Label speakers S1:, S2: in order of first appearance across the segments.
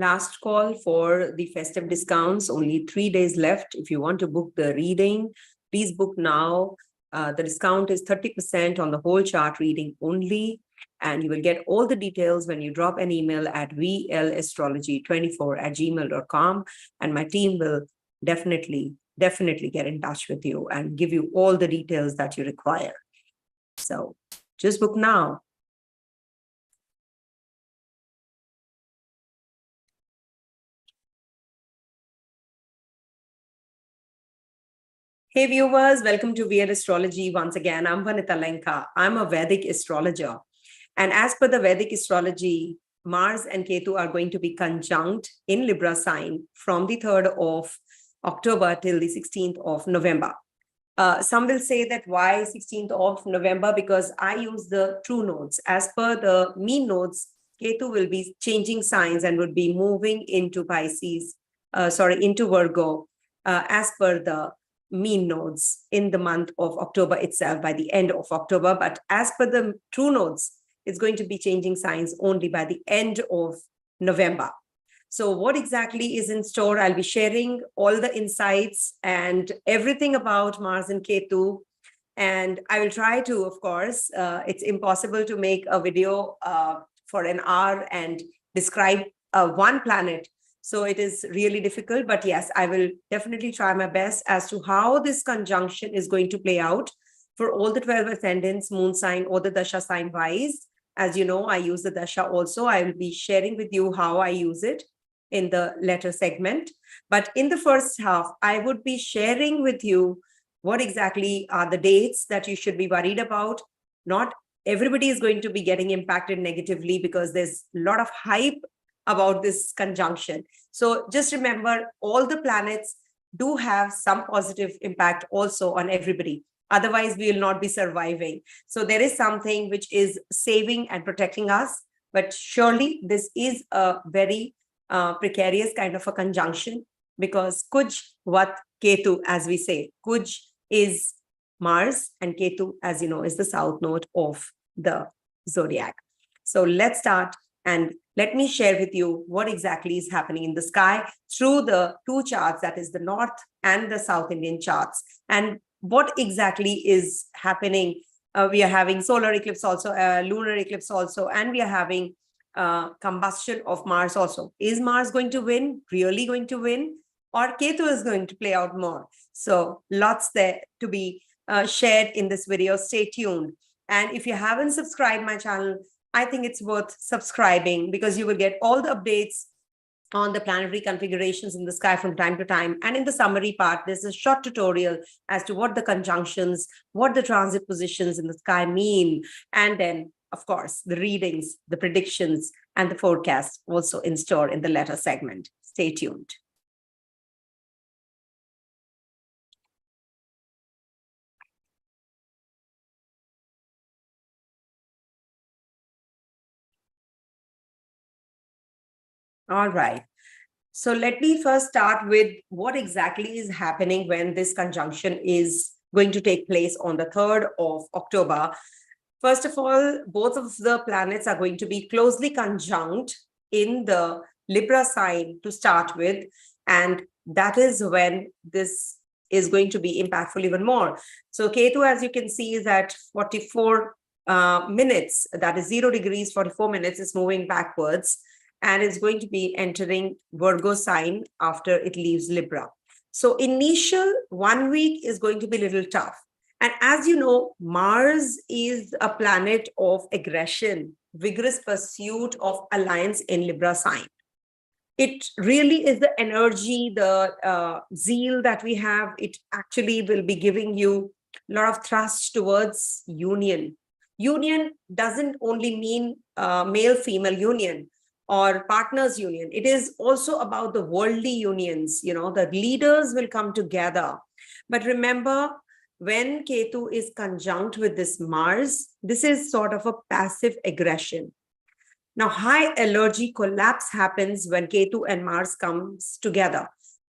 S1: last call for the festive discounts. Only 3 days left. If you want to book the reading, please book now. The discount is 30% on the whole chart reading only. And you will get all the details when you drop an email at vlastrology24@gmail.com. And my team will definitely get in touch with you and give you all the details that you require. So just book now. Hey viewers, welcome to Vedic Astrology once again. I'm Vanita Lenka. I'm a Vedic astrologer. And as per the Vedic Astrology, Mars and Ketu are going to be conjunct in Libra sign from the 3rd of October till the 16th of November. Some will say that why 16th of November? Because I use the true nodes. As per the mean nodes, Ketu will be changing signs and would be moving into into Virgo as per the mean nodes in the month of October itself, by the end of October. But as per the true nodes, it's going to be changing signs only by the end of November. So what exactly is in store? I'll be sharing all the insights and everything about Mars and Ketu. And I will try to, of course, it's impossible to make a video for an hour and describe one planet. So it is really difficult, but yes, I will definitely try my best as to how this conjunction is going to play out for all the 12 ascendants, moon sign, or the Dasha sign wise. As you know, I use the Dasha also. I will be sharing with you how I use it in the letter segment. But in the first half, I would be sharing with you what exactly are the dates that you should be worried about. Not everybody is going to be getting impacted negatively because there's a lot of hype about this conjunction. So just remember, all the planets do have some positive impact also on everybody. Otherwise, we will not be surviving. So there is something which is saving and protecting us. But surely this is a very precarious kind of a conjunction, because Kuj Vat Ketu, as we say, Kuj is Mars and Ketu, as you know, is the south node of the zodiac. So let's start. And let me share with you what exactly is happening in the sky through the two charts, that is the North and the South Indian charts. And what exactly is happening? We are having solar eclipse also, lunar eclipse also, and we are having combustion of Mars also. Is Mars going to win? Really going to win? Or Ketu is going to play out more? So lots there to be shared in this video. Stay tuned. And if you haven't subscribed my channel, I think it's worth subscribing, because you will get all the updates on the planetary configurations in the sky from time to time. And in the summary part, there's a short tutorial as to what the conjunctions, what the transit positions in the sky mean. And then, of course, the readings, the predictions, and the forecast also in store in the letter segment. Stay tuned. All right. So let me first start with what exactly is happening when this conjunction is going to take place on the 3rd of October. First of all, both of the planets are going to be closely conjunct in the Libra sign to start with. And that is when this is going to be impactful even more. So Ketu, as you can see, is at 44 minutes. That is 0 degrees, 44 minutes is moving backwards. And it's going to be entering Virgo sign after it leaves Libra. So initial 1 week is going to be a little tough. And as you know, Mars is a planet of aggression, vigorous pursuit of alliance in Libra sign. It really is the energy, the zeal that we have. It actually will be giving you a lot of thrust towards union. Union doesn't only mean male-female union or partners union. It is also about the worldly unions. You know, the leaders will come together. But remember, when Ketu is conjunct with this Mars, this is sort of a passive aggression. Now, high allergy collapse happens when Ketu and Mars comes together.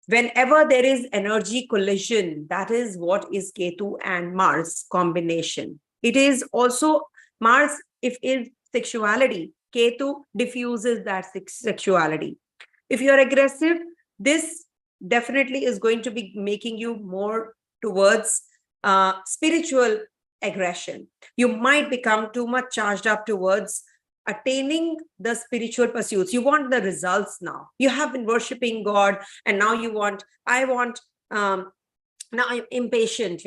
S1: Whenever there is energy collision, that is what is Ketu and Mars combination. It is also Mars, if it's sexuality, Ketu diffuses that sexuality. If you're aggressive, this definitely is going to be making you more towards spiritual aggression. You might become too much charged up towards attaining the spiritual pursuits. You want the results now. You have been worshiping God, and now I want, now I'm impatient,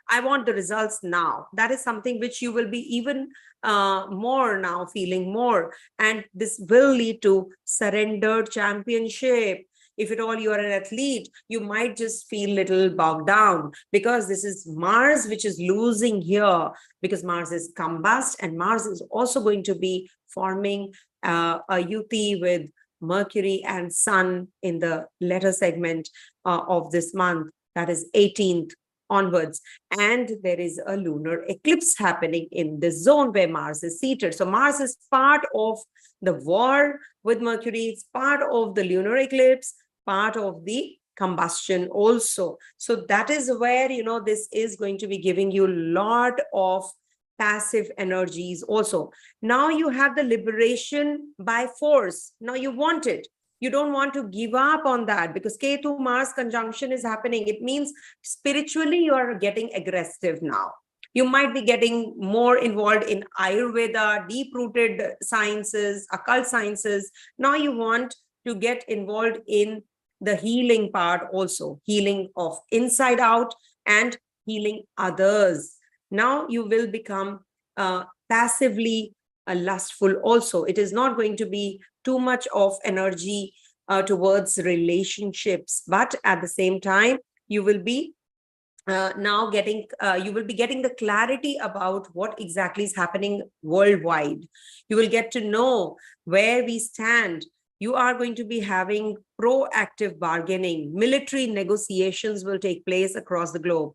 S1: I want the results now. That is something which you will be even more now feeling more. And this will lead to surrendered championship. If at all you are an athlete, you might just feel little bogged down, because this is Mars, which is losing here, because Mars is combust, and Mars is also going to be forming a yuti with Mercury and Sun in the latter segment of this month, that is 18th onwards. And there is a lunar eclipse happening in the zone where Mars is seated. So Mars is part of the war with Mercury. It's part of the lunar eclipse, part of the combustion also. So that is where, this is going to be giving you a lot of passive energies also. Now you have the liberation by force. Now you want it. You don't want to give up on that, because Ketu Mars conjunction is happening. It means spiritually you are getting aggressive now. You might be getting more involved in Ayurveda, deep-rooted sciences, occult sciences. Now you want to get involved in the healing part also, healing of inside out and healing others. Now you will become passively lustful also. It is not going to be too much of energy towards relationships, but at the same time, you will be now getting, you will be getting the clarity about what exactly is happening worldwide. You will get to know where we stand. You are going to be having proactive bargaining. Military negotiations will take place across the globe.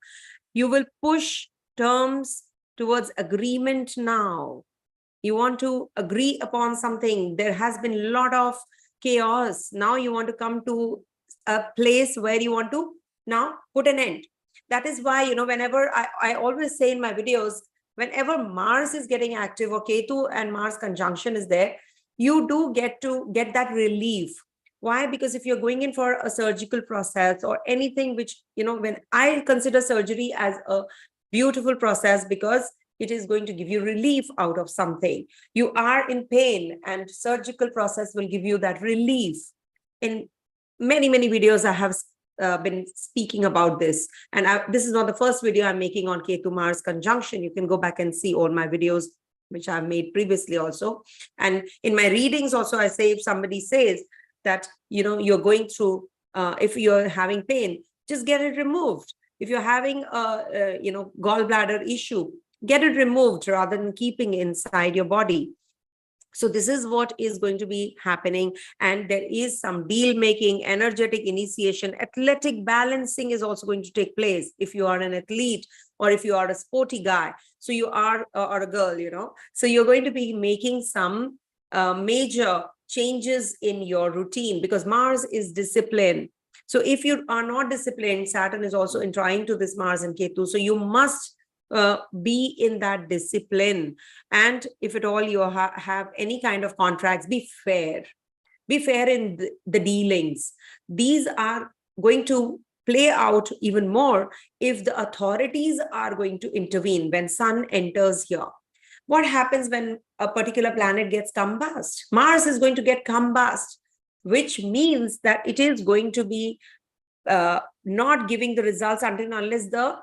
S1: You will push terms towards agreement now. You want to agree upon something. There has been a lot of chaos. Now you want to come to a place where you want to now put an end. That is why, whenever I always say in my videos, whenever Mars is getting active or Ketu and Mars conjunction is there, you do get that relief. Why? Because if you're going in for a surgical process or anything which, when I consider surgery as a beautiful process, because it is going to give you relief out of something. You are in pain, and surgical process will give you that relief. In many, many videos, I have been speaking about this. And this is not the first video I'm making on Ketu Mars conjunction. You can go back and see all my videos, which I've made previously also. And in my readings also, I say, if somebody says that, you're going through, if you're having pain, just get it removed. If you're having a, gallbladder issue, get it removed rather than keeping inside your body. So this is what is going to be happening. And there is some deal making, energetic initiation, athletic balancing is also going to take place. If you are an athlete or if you are a sporty guy, so you are, or a girl, so you're going to be making some major changes in your routine, because Mars is discipline. So if you are not disciplined, Saturn is also trying to this Mars and Ketu. So you must be in that discipline. And if at all you have any kind of contracts, be fair. Be fair in the dealings. These are going to play out even more if the authorities are going to intervene when Sun enters here. What happens when a particular planet gets combust? Mars is going to get combust, which means that it is going to be not giving the results until and unless the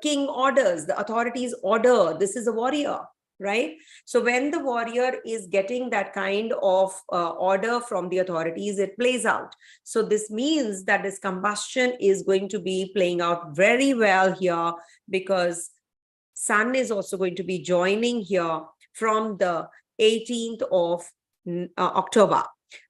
S1: king orders, the authorities order. This is a warrior, right? So when the warrior is getting that kind of order from the authorities, it plays out. So this means that this combustion is going to be playing out very well here, because Sun is also going to be joining here from the 18th of October.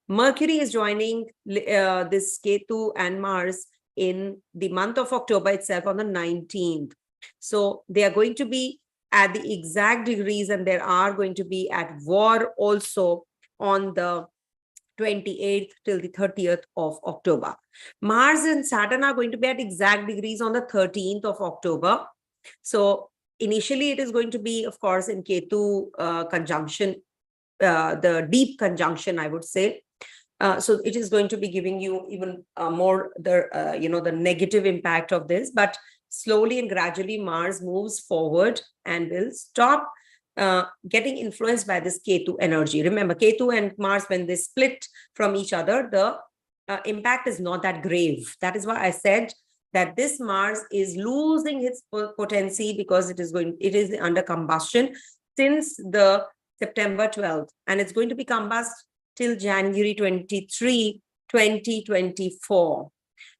S1: Mercury is joining this Ketu and Mars in the month of October itself on the 19th. So they are going to be at the exact degrees, and they are going to be at war also on the 28th till the 30th of October. Mars and Saturn are going to be at exact degrees on the 13th of October. So initially it is going to be, of course, in Ketu conjunction, the deep conjunction, I would say. So it is going to be giving you even more the negative impact of this. But slowly and gradually, Mars moves forward and will stop getting influenced by this Ketu energy. Remember, Ketu and Mars, when they split from each other, the impact is not that grave. That is why I said that this Mars is losing its potency because it is under combustion since the September 12th, and it's going to be combust till January 23, 2024.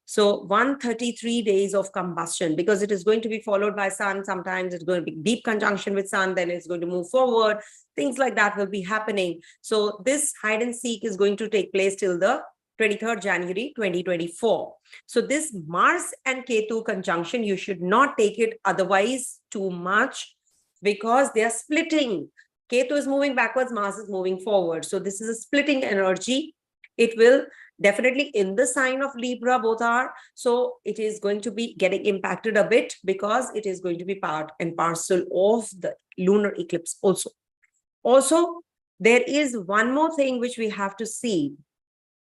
S1: So 133 days of combustion, because it is going to be followed by Sun. Sometimes it's going to be deep conjunction with Sun, then it's going to move forward. Things like that will be happening. So this hide and seek is going to take place till the 23rd January 2024. So this Mars and Ketu conjunction, you should not take it otherwise too much, because they are splitting. Ketu is moving backwards, Mars is moving forward. So this is a splitting energy. It will definitely in the sign of Libra, both are. So it is going to be getting impacted a bit because it is going to be part and parcel of the lunar eclipse also. Also, there is one more thing which we have to see.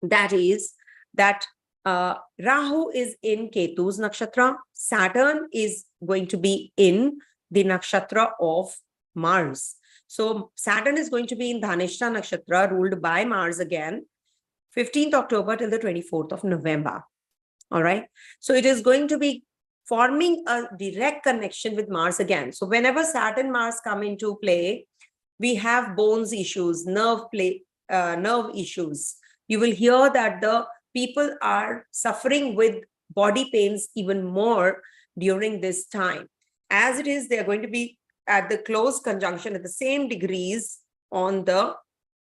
S1: That is that Rahu is in Ketu's nakshatra. Saturn is going to be in the nakshatra of Mars. So Saturn is going to be in Dhanishta nakshatra, ruled by Mars again, 15th October till the 24th of November. All right. So it is going to be forming a direct connection with Mars again. So whenever Saturn Mars come into play, we have bones issues, nerve issues. You will hear that the people are suffering with body pains even more during this time. As it is, they are going to be at the close conjunction at the same degrees on the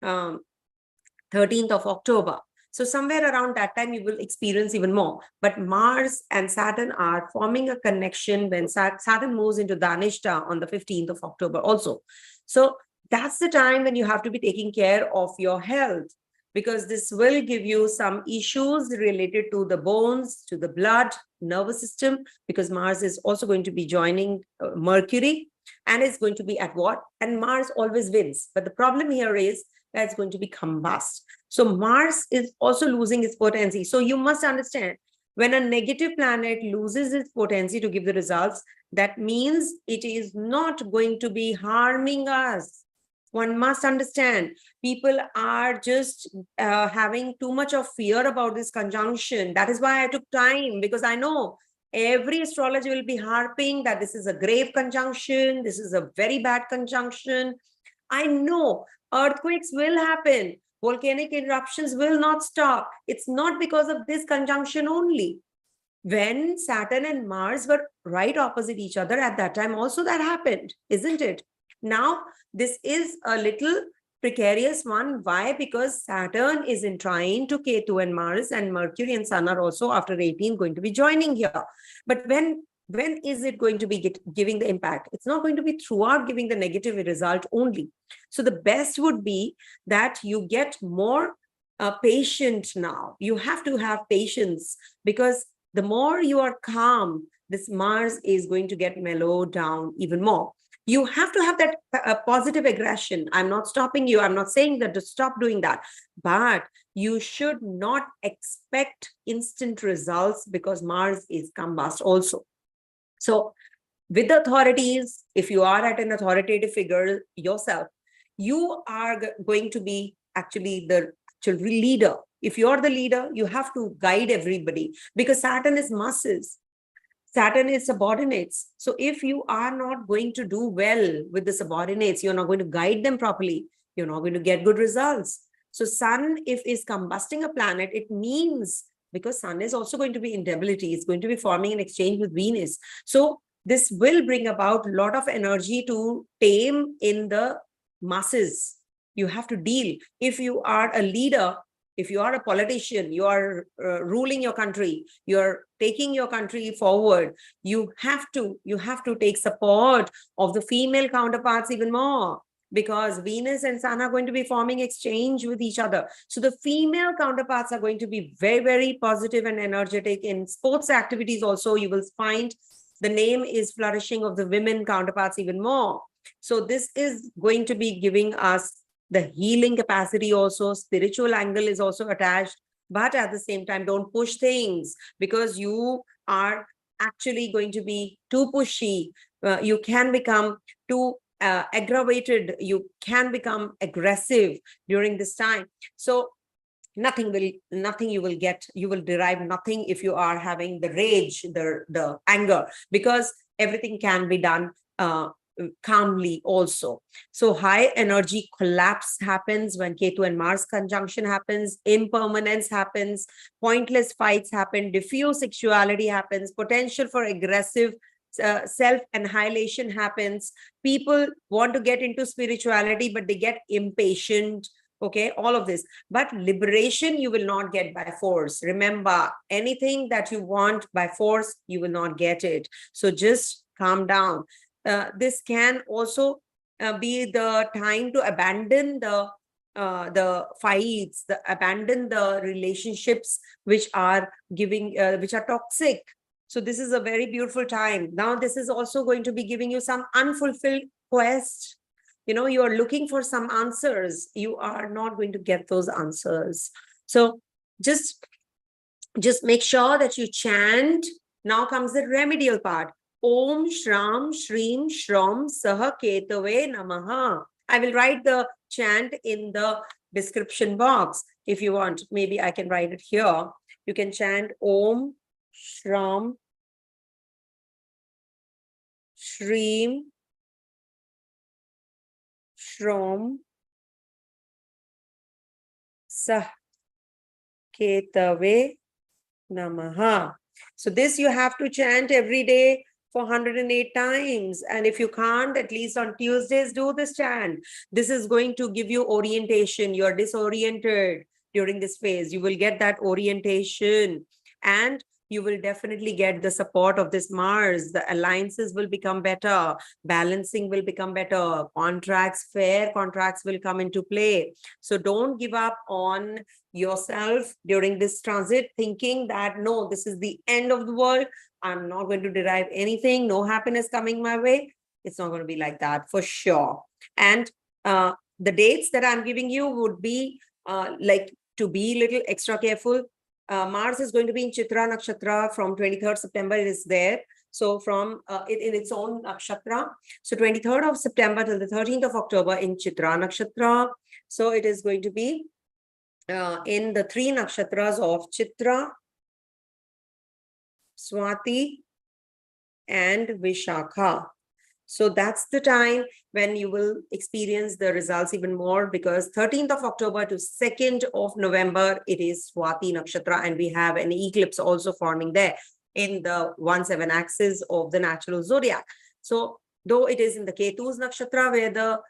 S1: 13th of October. So somewhere around that time, you will experience even more. But Mars and Saturn are forming a connection when Saturn moves into Dhanishta on the 15th of October also. So that's the time when you have to be taking care of your health, because this will give you some issues related to the bones, to the blood, nervous system, because Mars is also going to be joining Mercury, and it's going to be at what? And Mars always wins. But the problem here is that it's going to be combust. So Mars is also losing its potency. So you must understand, when a negative planet loses its potency to give the results, that means it is not going to be harming us. One must understand, people are just having too much of fear about this conjunction. That is why I took time, because I know every astrologer will be harping that this is a grave conjunction, this is a very bad conjunction. I know earthquakes will happen, volcanic eruptions will not stop. It's not because of this conjunction only. When Saturn and Mars were right opposite each other at that time, also that happened, isn't it? Now, this is a little precarious one. Why? Because Saturn is in trine to Ketu and Mars, and Mercury and Sun are also after 18 going to be joining here. But when is it going to be giving the impact? It's not going to be throughout giving the negative result only. So the best would be that you get more patient now. You have to have patience, because the more you are calm, this Mars is going to get mellowed down even more. You have to have that positive aggression. I'm not stopping you. I'm not saying that to stop doing that. But you should not expect instant results, because Mars is combust also. So with the authorities, if you are at an authoritative figure yourself, you are going to be actually the actual leader. If you're the leader, you have to guide everybody, because Saturn is masses. Saturn is subordinates. So if you are not going to do well with the subordinates, you're not going to guide them properly, you're not going to get good results. So Sun, if is combusting a planet, it means, because Sun is also going to be in debility, it's going to be forming an exchange with Venus. So this will bring about a lot of energy to tame in the masses. You have to deal. If you are a leader, if you are a politician, you are ruling your country, you're taking your country forward, you have to take support of the female counterparts even more, because Venus and Sun are going to be forming exchange with each other. So the female counterparts are going to be very, very positive and energetic. In sports activities also, you will find the name is flourishing of the women counterparts even more. So this is going to be giving us the healing capacity also, spiritual angle is also attached. But at the same time, don't push things, because you are actually going to be too pushy. You can become too aggravated. You can become aggressive during this time. So nothing you will get, you will derive nothing if you are having the rage, the anger, because everything can be done calmly also. So high energy collapse happens when Ketu and Mars conjunction happens, impermanence happens, pointless fights happen, diffuse sexuality happens, potential for aggressive self-annihilation happens. People want to get into spirituality, but they get impatient. Okay, all of this. But liberation you will not get by force. Remember, anything that you want by force, you will not get it. So just calm down. This can also be the time to abandon the fights, abandon the relationships which are which are toxic. So this is a very beautiful time. Now, this is also going to be giving you some unfulfilled quest. You are looking for some answers. You are not going to get those answers. So just make sure that you chant. Now comes the remedial part. Om Shram Shrim Shram Saha Ketave Namaha. I will write the chant in the description box if you want. Maybe I can write it here. You can chant Om Shram Shrim Shram Sah Ketave Namaha. So this you have to chant every day for 108 times. And if you can't, at least on Tuesdays, do this chant. This is going to give you orientation. You're disoriented during this phase. You will get that orientation, and you will definitely get the support of this Mars. The alliances will become better. Balancing will become better. Fair contracts will come into play. So don't give up on yourself during this transit, thinking that, no, this is the end of the world. I'm not going to derive anything. No happiness coming my way. It's not going to be like that for sure. And the dates that I'm giving you would be like to be a little extra careful. Mars is going to be in Chitra Nakshatra from 23rd September. It is there. So from in its own Nakshatra. So 23rd of September till the 13th of October in Chitra Nakshatra. So it is going to be in the three nakshatras of Chitra, Swati, and Vishakha. So that's the time when you will experience the results even more, because 13th of October to 2nd of November, it is Swati Nakshatra, and we have an eclipse also forming there in the 1/7 axis of the natural zodiac. So though it is in the Ketu's Nakshatra where the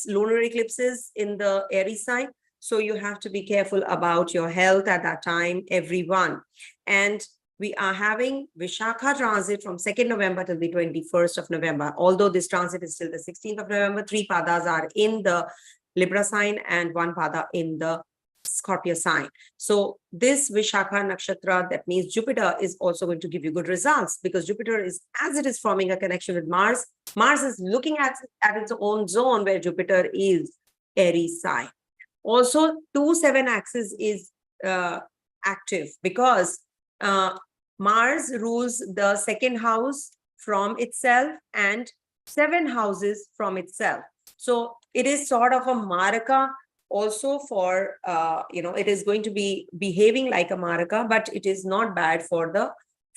S1: lunar eclipse is in the Aries sign, so you have to be careful about your health at that time, everyone. And we are having Vishakha transit from 2nd November till the 21st of November. Although this transit is till the 16th of November, 3 padas are in the Libra sign and 1 pada in the Scorpio sign. So this Vishakha Nakshatra, that means Jupiter is also going to give you good results, because Jupiter is, as it is forming a connection with Mars, Mars is looking at its own zone where Jupiter is Aries sign. Also, 2/7 axis is active, because Mars rules the second house from itself and 7 houses from itself. So it is sort of a maraka also for, it is going to be behaving like a maraka, but it is not bad for the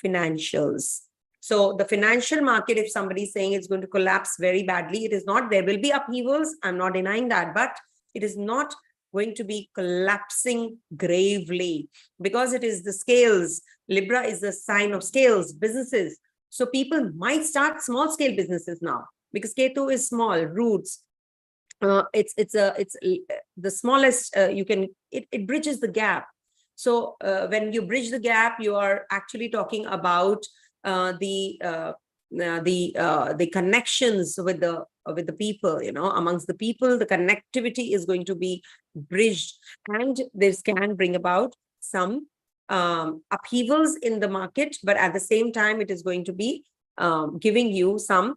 S1: financials. So the financial market, if somebody is saying it's going to collapse very badly, it is not. There will be upheavals. I'm not denying that, but it is not going to be collapsing gravely, because it is the scales. Libra is the sign of scales, businesses. So people might start small scale businesses now, because Ketu is small, roots. It's the smallest you can, it bridges the gap. So when you bridge the gap, you are actually talking about the connections with the people, amongst the people. The connectivity is going to be bridged, and this can bring about some upheavals in the market, but at the same time, it is going to be giving you some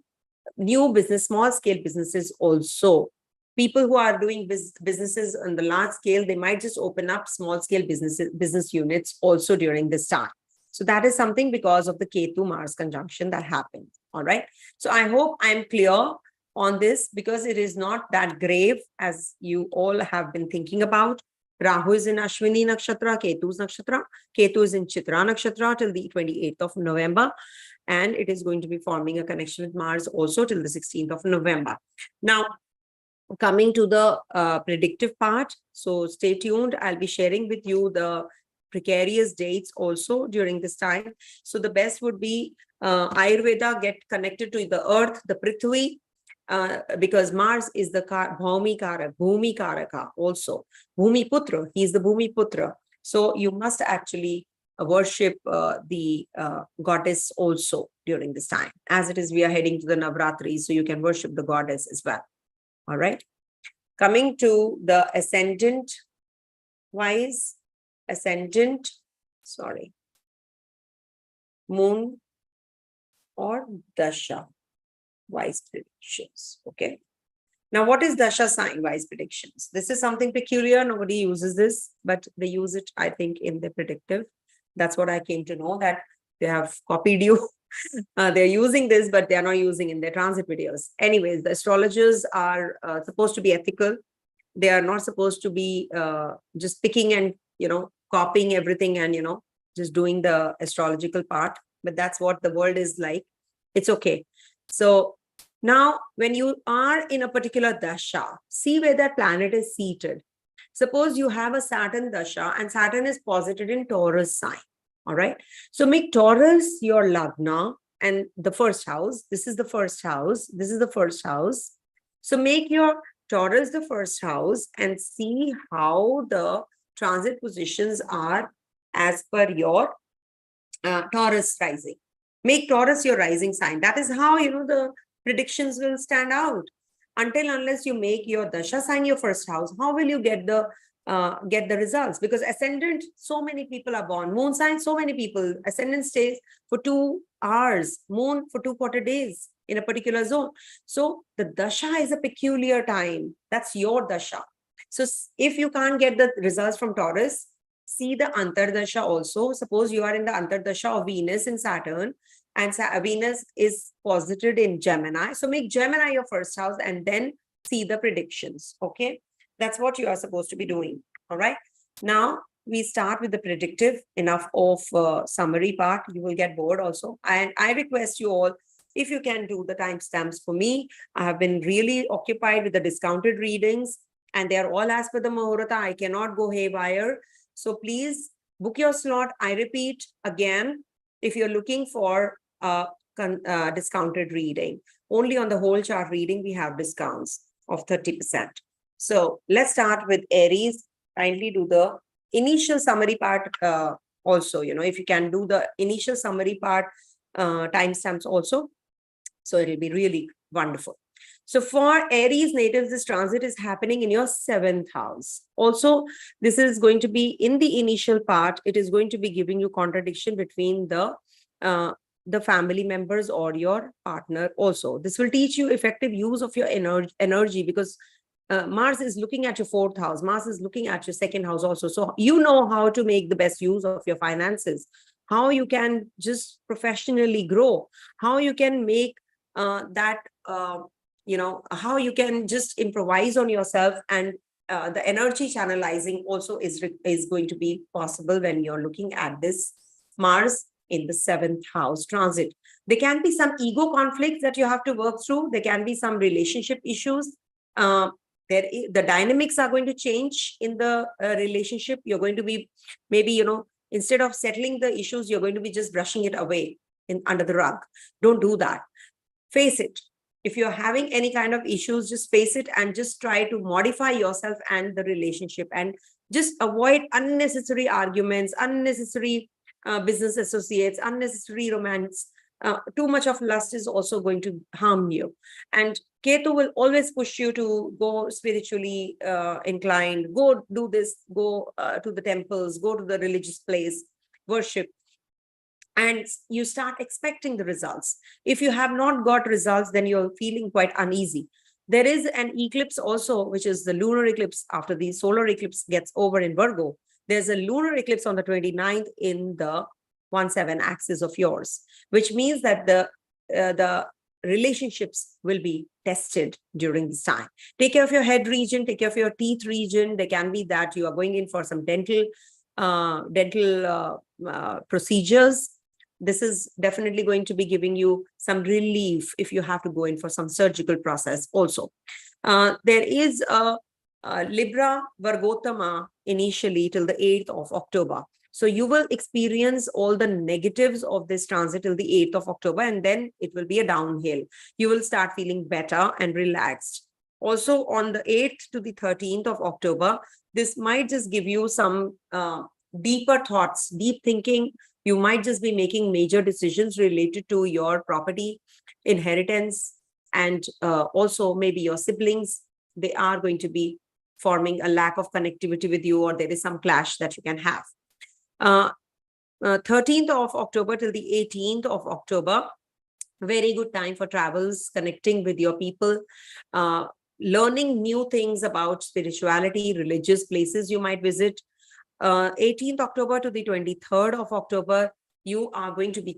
S1: new business, small scale businesses also. People who are doing businesses on the large scale, they might just open up small scale business units also during this time. So that is something because of the Ketu Mars conjunction that happened. All right. So I hope I'm clear on this, because it is not that grave as you all have been thinking about. Rahu is in Ashwini Nakshatra, Ketu's Nakshatra. Ketu is in Chitra Nakshatra till the 28th of November. And it is going to be forming a connection with Mars also till the 16th of November. Now, coming to the predictive part. So stay tuned. I'll be sharing with you the precarious dates also during this time. So the best would be Ayurveda get connected to the earth, the Prithvi, because Mars is the bhumi karaka also. Bhumi putra, he is the bhumi putra. So you must actually worship the goddess also during this time. As it is, we are heading to the Navratri, so you can worship the goddess as well. All right. Coming to the ascendant wise, moon or Dasha wise predictions. Okay. Now, what is Dasha sign wise predictions? This is something peculiar. Nobody uses this, but they use it, I think, in the predictive. That's what I came to know, that they have copied you. They're using this, but they're not using in their transit videos. Anyways, the astrologers are supposed to be ethical. They are not supposed to be just picking and, copying everything and, just doing the astrological part. But that's what the world is like. It's okay. So now, when you are in a particular dasha, see where that planet is seated. Suppose you have a Saturn dasha and Saturn is posited in Taurus sign. All right. So make Taurus your lagna and the first house. This is the first house. This is the first house. So make your Taurus the first house and see how the transit positions are as per your Taurus rising. Make Taurus your rising sign. That is how, the predictions will stand out. Unless you make your dasha sign your first house, how will you get the results? Because ascendant, so many people are born. Moon sign, so many people. Ascendant stays for 2 hours. Moon for 2 quarter days in a particular zone. So the dasha is a peculiar time. That's your dasha. So if you can't get the results from Taurus, see the Antardasha also. Suppose you are in the Antardasha of Venus in Saturn, and Venus is posited in Gemini. So make Gemini your first house and then see the predictions. Okay. That's what you are supposed to be doing. All right. Now we start with the predictive. Enough of summary part. You will get bored also. And I request you all, if you can do the timestamps for me. I have been really occupied with the discounted readings and they are all as per the Muhurta. I cannot go haywire. So please book your slot. I repeat again, if you're looking for discounted reading, only on the whole chart reading, we have discounts of 30%. So let's start with Aries. Kindly do the initial summary part also, if you can do the initial summary part timestamps also. So it'll be really wonderful. So for Aries natives, this transit is happening in your 7th house. Also, this is going to be in the initial part. It is going to be giving you contradiction between the family members or your partner also. This will teach you effective use of your energy because Mars is looking at your 4th house. Mars is looking at your 2nd house also. So you know how to make the best use of your finances, how you can just professionally grow, how you can make how you can just improvise on yourself, and the energy channelizing also is going to be possible when you're looking at this Mars in the 7th house transit. There can be some ego conflicts that you have to work through. There can be some relationship issues. The dynamics are going to change in the relationship. You're going to be maybe, instead of settling the issues, you're going to be just brushing it away under the rug. Don't do that. Face it. If you're having any kind of issues, just face it and just try to modify yourself and the relationship, and just avoid unnecessary arguments, unnecessary business associates, unnecessary romance. Too much of lust is also going to harm you. And Ketu will always push you to go spiritually inclined, go do this, go to the temples, go to the religious place, worship. And you start expecting the results. If you have not got results, then you're feeling quite uneasy. There is an eclipse also, which is the lunar eclipse after the solar eclipse gets over in Virgo. There's a lunar eclipse on the 29th in the 1-7 axis of yours, which means that the relationships will be tested during this time. Take care of your head region, take care of your teeth region. There can be that you are going in for some dental procedures. This is definitely going to be giving you some relief if you have to go in for some surgical process also. There is a Libra Vargotama initially till the 8th of October. So you will experience all the negatives of this transit till the 8th of October, and then it will be a downhill. You will start feeling better and relaxed. Also on the 8th to the 13th of October, this might just give you some deeper thoughts, deep thinking. You might just be making major decisions related to your property, inheritance, and also maybe your siblings. They are going to be forming a lack of connectivity with you, or there is some clash that you can have. 13th of October till the 18th of October, very good time for travels, connecting with your people, learning new things about spirituality, religious places you might visit. 18th October to the 23rd of October, you are going to be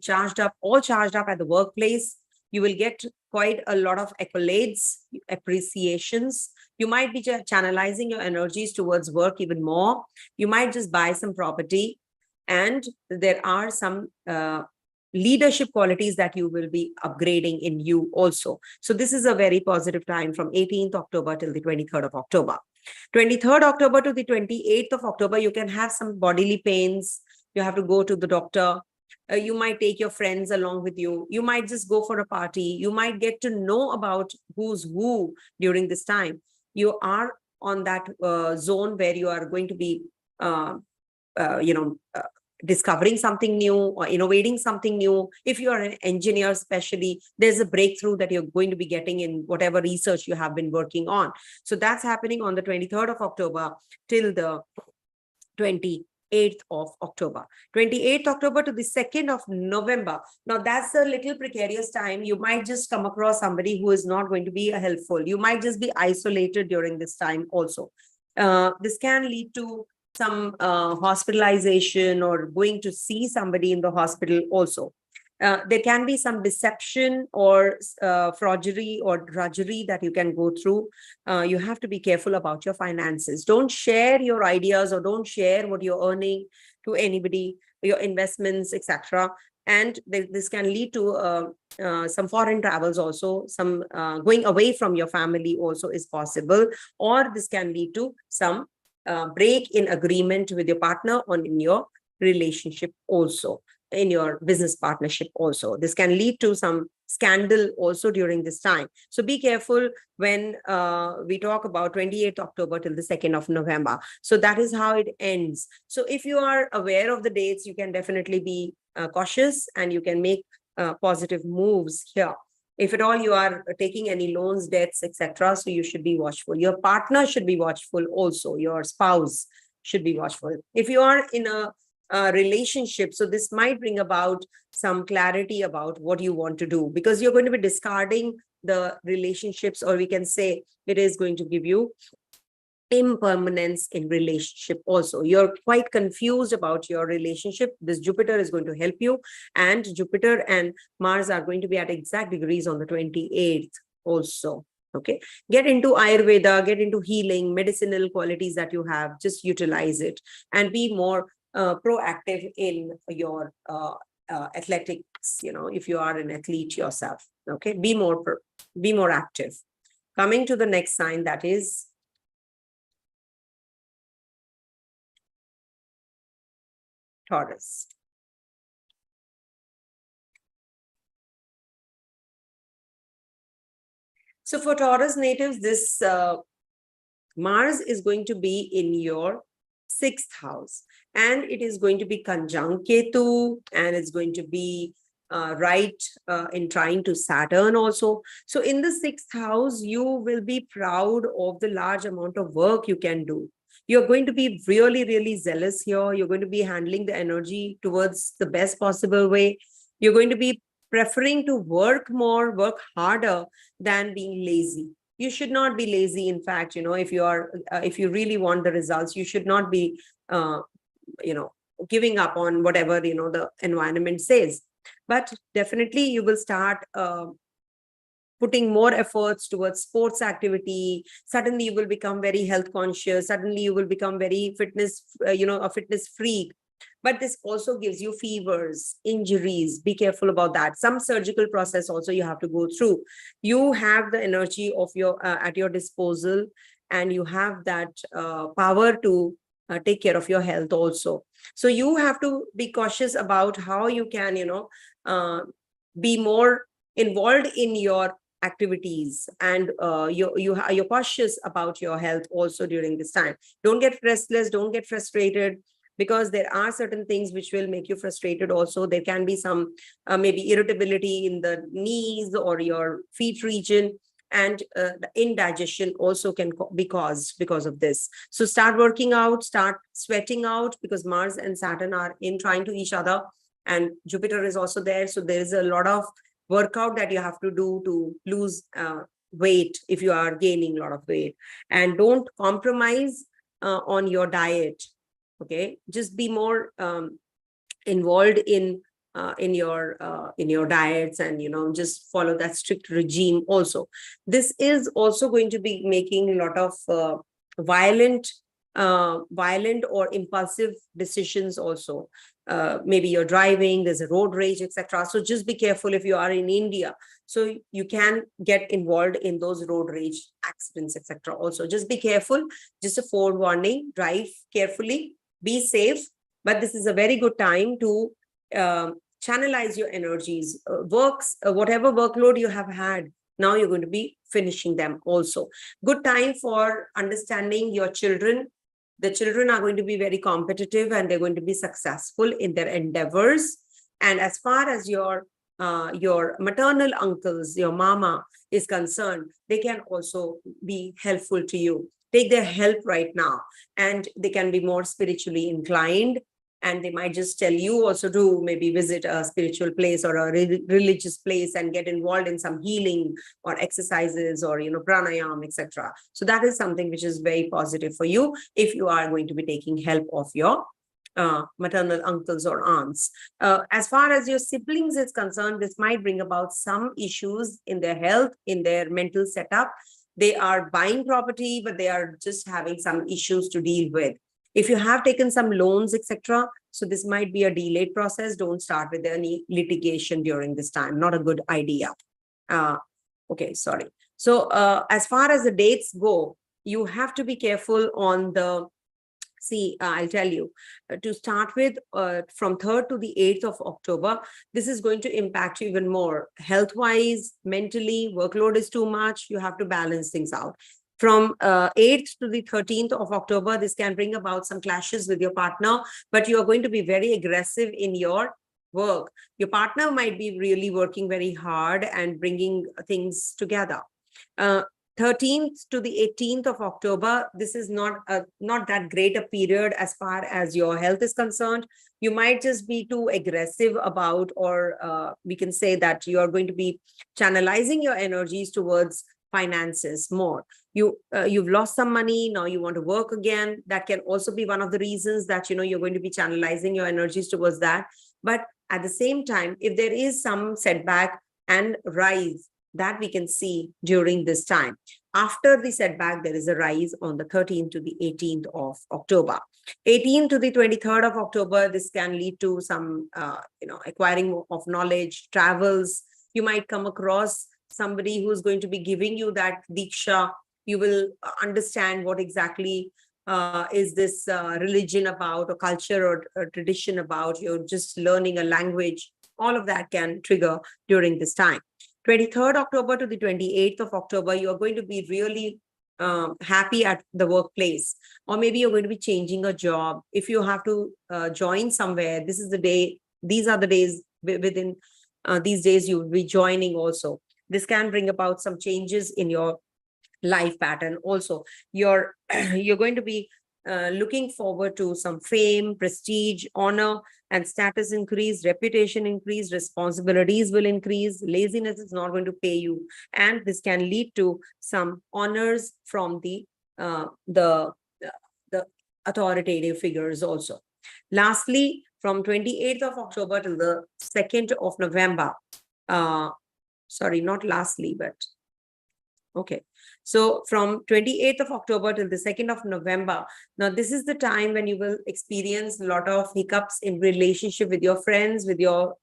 S1: all charged up at the workplace. You will get quite a lot of accolades, appreciations. You might be channelizing your energies towards work even more. You might just buy some property. And there are some leadership qualities that you will be upgrading in you also. So this is a very positive time from 18th October till the 23rd of October. 23rd October to the 28th of October, you can have some bodily pains. You have to go to the doctor. You might take your friends along with you. You might just go for a party. You might get to know about who's who during this time. You are on that zone where you are going to be discovering something new or innovating something new. If you are an engineer, especially, there's a breakthrough that you're going to be getting in whatever research you have been working on. So that's happening on the 23rd of October till the 28th of October. 28th October to the 2nd of November. Now that's a little precarious time. You might just come across somebody who is not going to be helpful. You might just be isolated during this time also. This can lead to some hospitalization or going to see somebody in the hospital also. There can be some deception or fraudery or drudgery that you can go through. You have to be careful about your finances. Don't share your ideas or don't share what you're earning to anybody, your investments, etc. And this can lead to some foreign travels also. Some going away from your family also is possible. Or this can lead to some break in agreement with your partner or in your relationship also, in your business partnership also. This can lead to some scandal also during this time. So be careful when we talk about 28th October till the 2nd of November. So that is how it ends. So if you are aware of the dates, you can definitely be cautious and you can make positive moves here. If at all you are taking any loans, debts, etc., so you should be watchful. Your partner should be watchful also. Your spouse should be watchful. If you are in a relationship, so this might bring about some clarity about what you want to do, because you're going to be discarding the relationships, or we can say it is going to give you impermanence in relationship also. You're quite confused about your relationship. This Jupiter is going to help you, and Jupiter and Mars are going to be at exact degrees on the 28th also. Okay, get into Ayurveda, get into healing, medicinal qualities that you have, just utilize it and be more proactive in your athletics. If you are an athlete yourself, okay, be more active. Coming to the next sign, that is Taurus. So for Taurus natives, this Mars is going to be in your 6th house, and it is going to be conjunct Ketu, and it's going to be in trying to Saturn also. So in the 6th house, you will be proud of the large amount of work you can do. You're going to be really, really zealous here. You're going to be handling the energy towards the best possible way. You're going to be preferring to work more, work harder than being lazy. You should not be lazy. In fact, if you really want the results, you should not be, giving up on whatever, the environment says. But definitely you will start putting more efforts towards sports activity. Suddenly you will become very health conscious. Suddenly you will become very fitness, a fitness freak. But this also gives you fevers, injuries. Be careful about that. Some surgical process also you have to go through. You have the energy of your at your disposal, and you have that power to take care of your health also. So you have to be cautious about how you can, be more involved in your activities, and you're cautious about your health also during this time. Don't get restless, don't get frustrated, because there are certain things which will make you frustrated also. There can be some maybe irritability in the knees or your feet region, and the indigestion also can be caused because of this. So start working out, start sweating out, because Mars and Saturn are in trying to each other, and Jupiter is also there. So there is a lot of workout that you have to do to lose weight if you are gaining a lot of weight. And don't compromise on your diet. Okay, just be more involved in your diets, and just follow that strict regime also. This is also going to be making a lot of violent or impulsive decisions also. Maybe you're driving, there's a road rage, etc. So just be careful if you are in India. So you can get involved in those road rage accidents, etc. Also, just be careful. Just a forewarning: drive carefully, be safe. But this is a very good time to channelize your energies. Whatever workload you have had, now you're going to be finishing them also. Good time for understanding your children. The children are going to be very competitive, and they're going to be successful in their endeavors. And as far as your maternal uncles, your mama is concerned, they can also be helpful to you. Take their help right now, and they can be more spiritually inclined, and they might just tell you also to maybe visit a spiritual place or a religious place and get involved in some healing or exercises or pranayam, etc. So that is something which is very positive for you if you are going to be taking help of your maternal uncles or aunts. As far as your siblings is concerned, this might bring about some issues in their health, in their mental setup. They are buying property, but they are just having some issues to deal with. If you have taken some loans, etc., so this might be a delayed process. Don't start with any litigation during this time. Not a good idea. Okay, sorry. So as far as the dates go, you have to be careful on the, I'll tell you, to start with, from 3rd to the 8th of October, this is going to impact you even more. Health-wise, mentally, workload is too much. You have to balance things out. From 8th to the 13th of October, this can bring about some clashes with your partner, but you are going to be very aggressive in your work. Your partner might be really working very hard and bringing things together. 13th to the 18th of October, this is not that great a period as far as your health is concerned. You might just be too aggressive about, or we can say that you are going to be channelizing your energies towards finances more. You've lost some money, now you want to work again. That can also be one of the reasons that you're going to be channelizing your energies towards that. But at the same time, if there is some setback and rise that we can see during this time, after the setback, there is a rise on the 13th to the 18th of October. 18th to the 23rd of October, this can lead to some, acquiring of knowledge, travels. You might come across somebody who's going to be giving you that diksha. You will understand what exactly is this religion about, or culture or tradition about. You're just learning a language. All of that can trigger during this time. 23rd October to the 28th of October, you are going to be really happy at the workplace, or maybe you're going to be changing a job. If you have to join somewhere, this is the day. These are the days within these days you will be joining also. This can bring about some changes in your life pattern also. You're going to be looking forward to some fame, prestige, honor, and status increase, reputation increase, responsibilities will increase, laziness is not going to pay you, and this can lead to some honors from the authoritative figures also. Lastly, from 28th of October till the 2nd of November, sorry, not lastly, but okay. So from 28th of October till the 2nd of November, now this is the time when you will experience a lot of hiccups in relationship with your friends, with your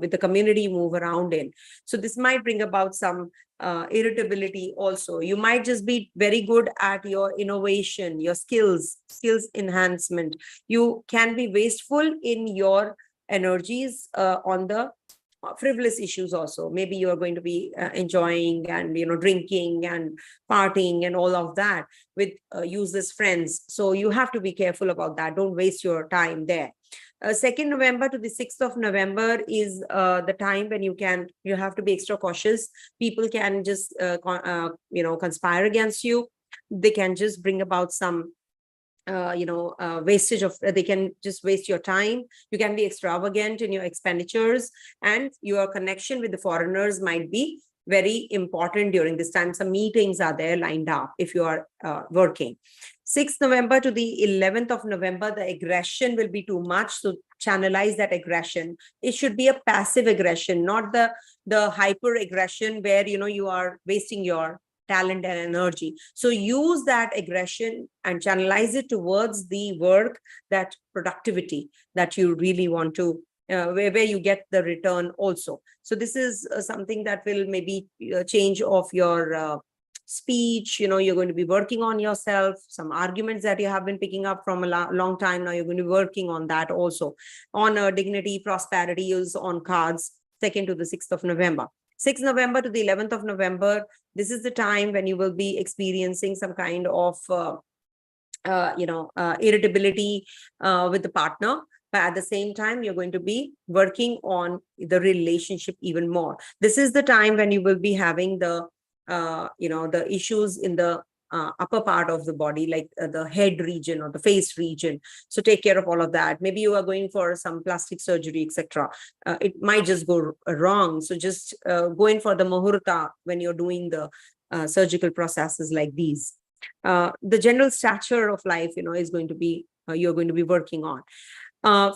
S1: with the community you move around in. So this might bring about some irritability also. You might just be very good at your innovation, your skills enhancement. You can be wasteful in your energies on the frivolous issues also. Maybe you're going to be enjoying and drinking and partying and all of that with useless friends. So you have to be careful about that. Don't waste your time there. 2nd November to the 6th of November is the time when you have to be extra cautious. People can just conspire against you. They can just bring about some wastage of, they can just waste your time. You can be extravagant in your expenditures, and your connection with the foreigners might be very important during this time. Some meetings are there lined up if you are working. 6th November to the 11th of November, the aggression will be too much. So channelize that aggression. It should be a passive aggression, not the hyper aggression where you are wasting your talent and energy. So use that aggression and channelize it towards the work, that productivity that you really want to, where you get the return also. So this is something that will maybe change of your speech. You're going to be working on yourself. Some arguments that you have been picking up from a long time now, you're going to be working on that also. Honor, dignity, prosperity is on cards 2nd to the 6th of November. 6th November to the 11th of November, this is the time when you will be experiencing some kind of, irritability with the partner. But at the same time, you're going to be working on the relationship even more. This is the time when you will be having the issues in the upper part of the body, like the head region or the face region. So take care of all of that. Maybe you are going for some plastic surgery, etc. It might just go wrong. So just go in for the muhurta when you're doing the surgical processes like these. The general stature of life, is going to be, you're going to be working on.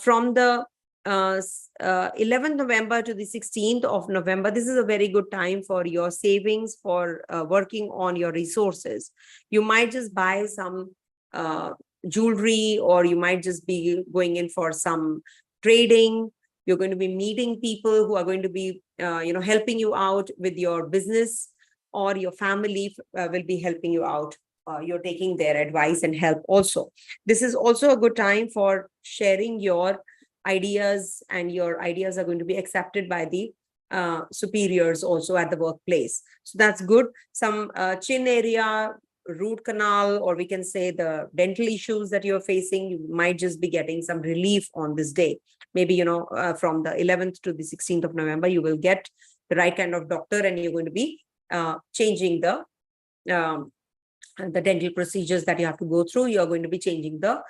S1: From the 11th November to the 16th of November, this is a very good time for your savings, for working on your resources. You might just buy some jewelry, or you might just be going in for some trading. You're going to be meeting people who are going to be, helping you out with your business, or your family will be helping you out. You're taking their advice and help also. This is also a good time for sharing your ideas, and your ideas are going to be accepted by the superiors also at the workplace. So that's good. Some chin area, root canal, or we can say the dental issues that you're facing, you might just be getting some relief on this day. Maybe, from the 11th to the 16th of November, you will get the right kind of doctor, and you're going to be changing the dental procedures that you have to go through. You're going to be changing the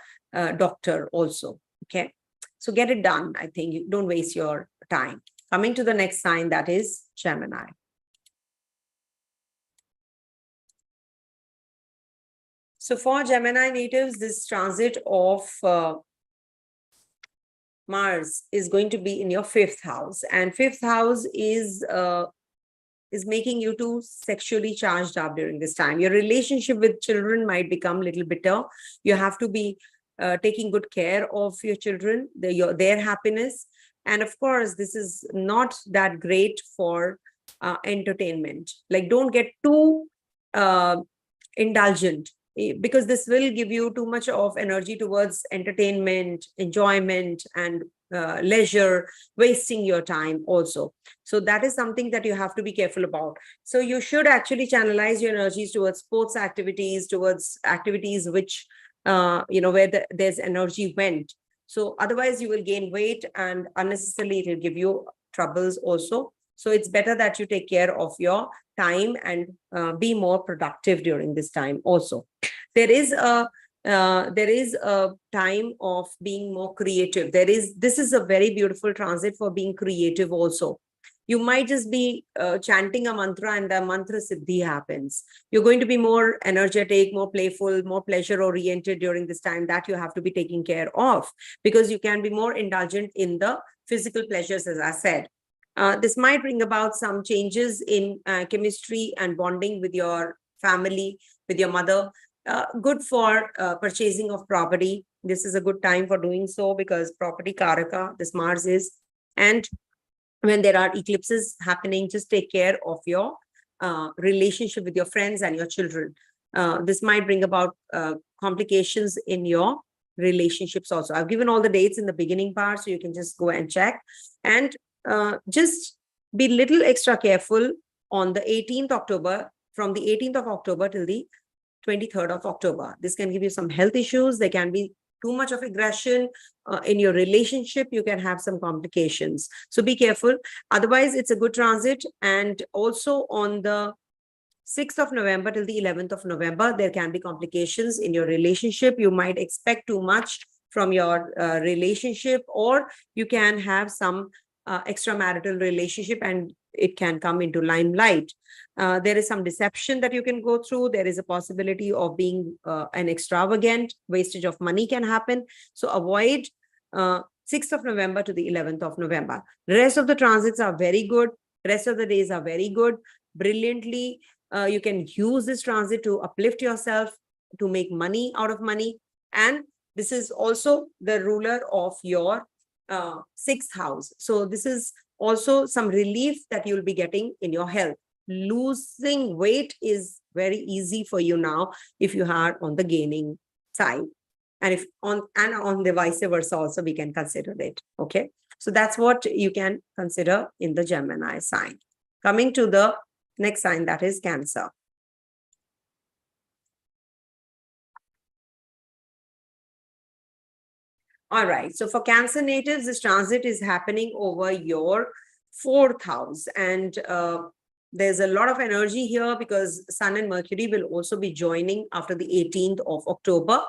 S1: doctor also. Okay. So get it done. I think you don't waste your time. Coming to the next sign, that is Gemini. So for Gemini natives, this transit of Mars is going to be in your 5th house, and 5th house is making you too sexually charged up during this time. Your relationship with children might become a little bitter. You have to be taking good care of your children, their happiness. And of course, this is not that great for entertainment. Like, don't get too indulgent, because this will give you too much of energy towards entertainment, enjoyment, and leisure, wasting your time also. So that is something that you have to be careful about. So you should actually channelize your energies towards sports activities, towards activities which where there's energy went. So otherwise you will gain weight, and unnecessarily it will give you troubles also. So it's better that you take care of your time and be more productive during this time also. There is a There is a time of being more creative. This is a very beautiful transit for being creative also. You might just be chanting a mantra and the mantra siddhi happens. You're going to be more energetic, more playful, more pleasure oriented during this time that you have to be taking care of, because you can be more indulgent in the physical pleasures, as I said. This might bring about some changes in chemistry and bonding with your family, with your mother. Good for purchasing of property. This is a good time for doing so because property karaka, this Mars is. And when there are eclipses happening, just take care of your relationship with your friends and your children. This might bring about complications in your relationships also. I've given all the dates in the beginning part, so you can just go and check. And just be little extra careful on the 18th October, from the 18th of October till the 23rd of October. This can give you some health issues. There can be too much of aggression in your relationship. You can have some complications. So be careful. Otherwise, it's a good transit. And also on the 6th of November till the 11th of November, there can be complications in your relationship. You might expect too much from your relationship, or you can have some extramarital relationship and it can come into limelight. There is some deception that you can go through. There is a possibility of being an extravagant. Wastage of money can happen. So avoid 6th of November to the 11th of November. The rest of the transits are very good. The rest of the days are very good. Brilliantly, you can use this transit to uplift yourself, to make money out of money. And this is also the ruler of your 6th house. So this is also some relief that you'll be getting in your health. Losing weight is very easy for you now if you are on the gaining side. And if on the vice versa also, we can consider it. Okay. So that's what you can consider in the Gemini sign. Coming to the next sign, that is Cancer. All right. So for Cancer natives, this transit is happening over your 4th house. And there's a lot of energy here because Sun and Mercury will also be joining after the 18th of October.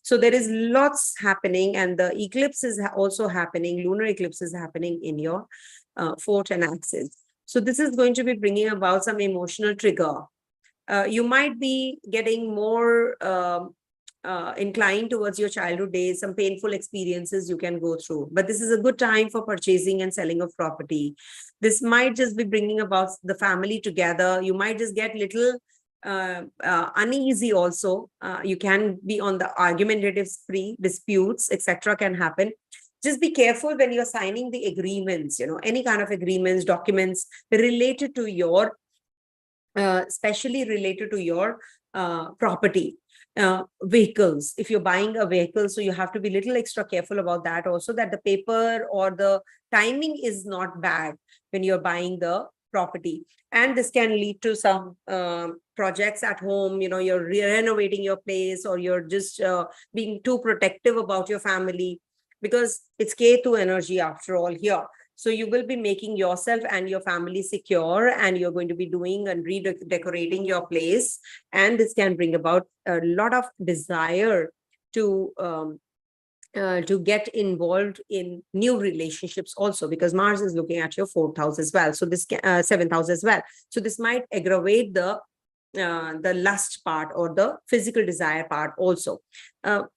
S1: So there is lots happening, and the eclipse is also happening. Lunar eclipse is happening in your 4th and axis. So this is going to be bringing about some emotional trigger. You might be getting more inclined towards your childhood days, some painful experiences you can go through. But this is a good time for purchasing and selling of property. This might just be bringing about the family together. You might just get little uneasy also. You can be on the argumentative spree, disputes, etc. can happen. Just be careful when you're signing the agreements, any kind of agreements, documents related to your, especially related to your property. Vehicles, if you're buying a vehicle, so you have to be a little extra careful about that also, that the paper or the timing is not bad when you're buying the property. And this can lead to some projects at home, you're renovating your place, or you're just being too protective about your family, because it's Ketu energy after all here. So you will be making yourself and your family secure, and you're going to be doing and redecorating your place. And this can bring about a lot of desire to get involved in new relationships also, because Mars is looking at your 4th house as well. So this 7th house as well. So this might aggravate the lust part or the physical desire part also.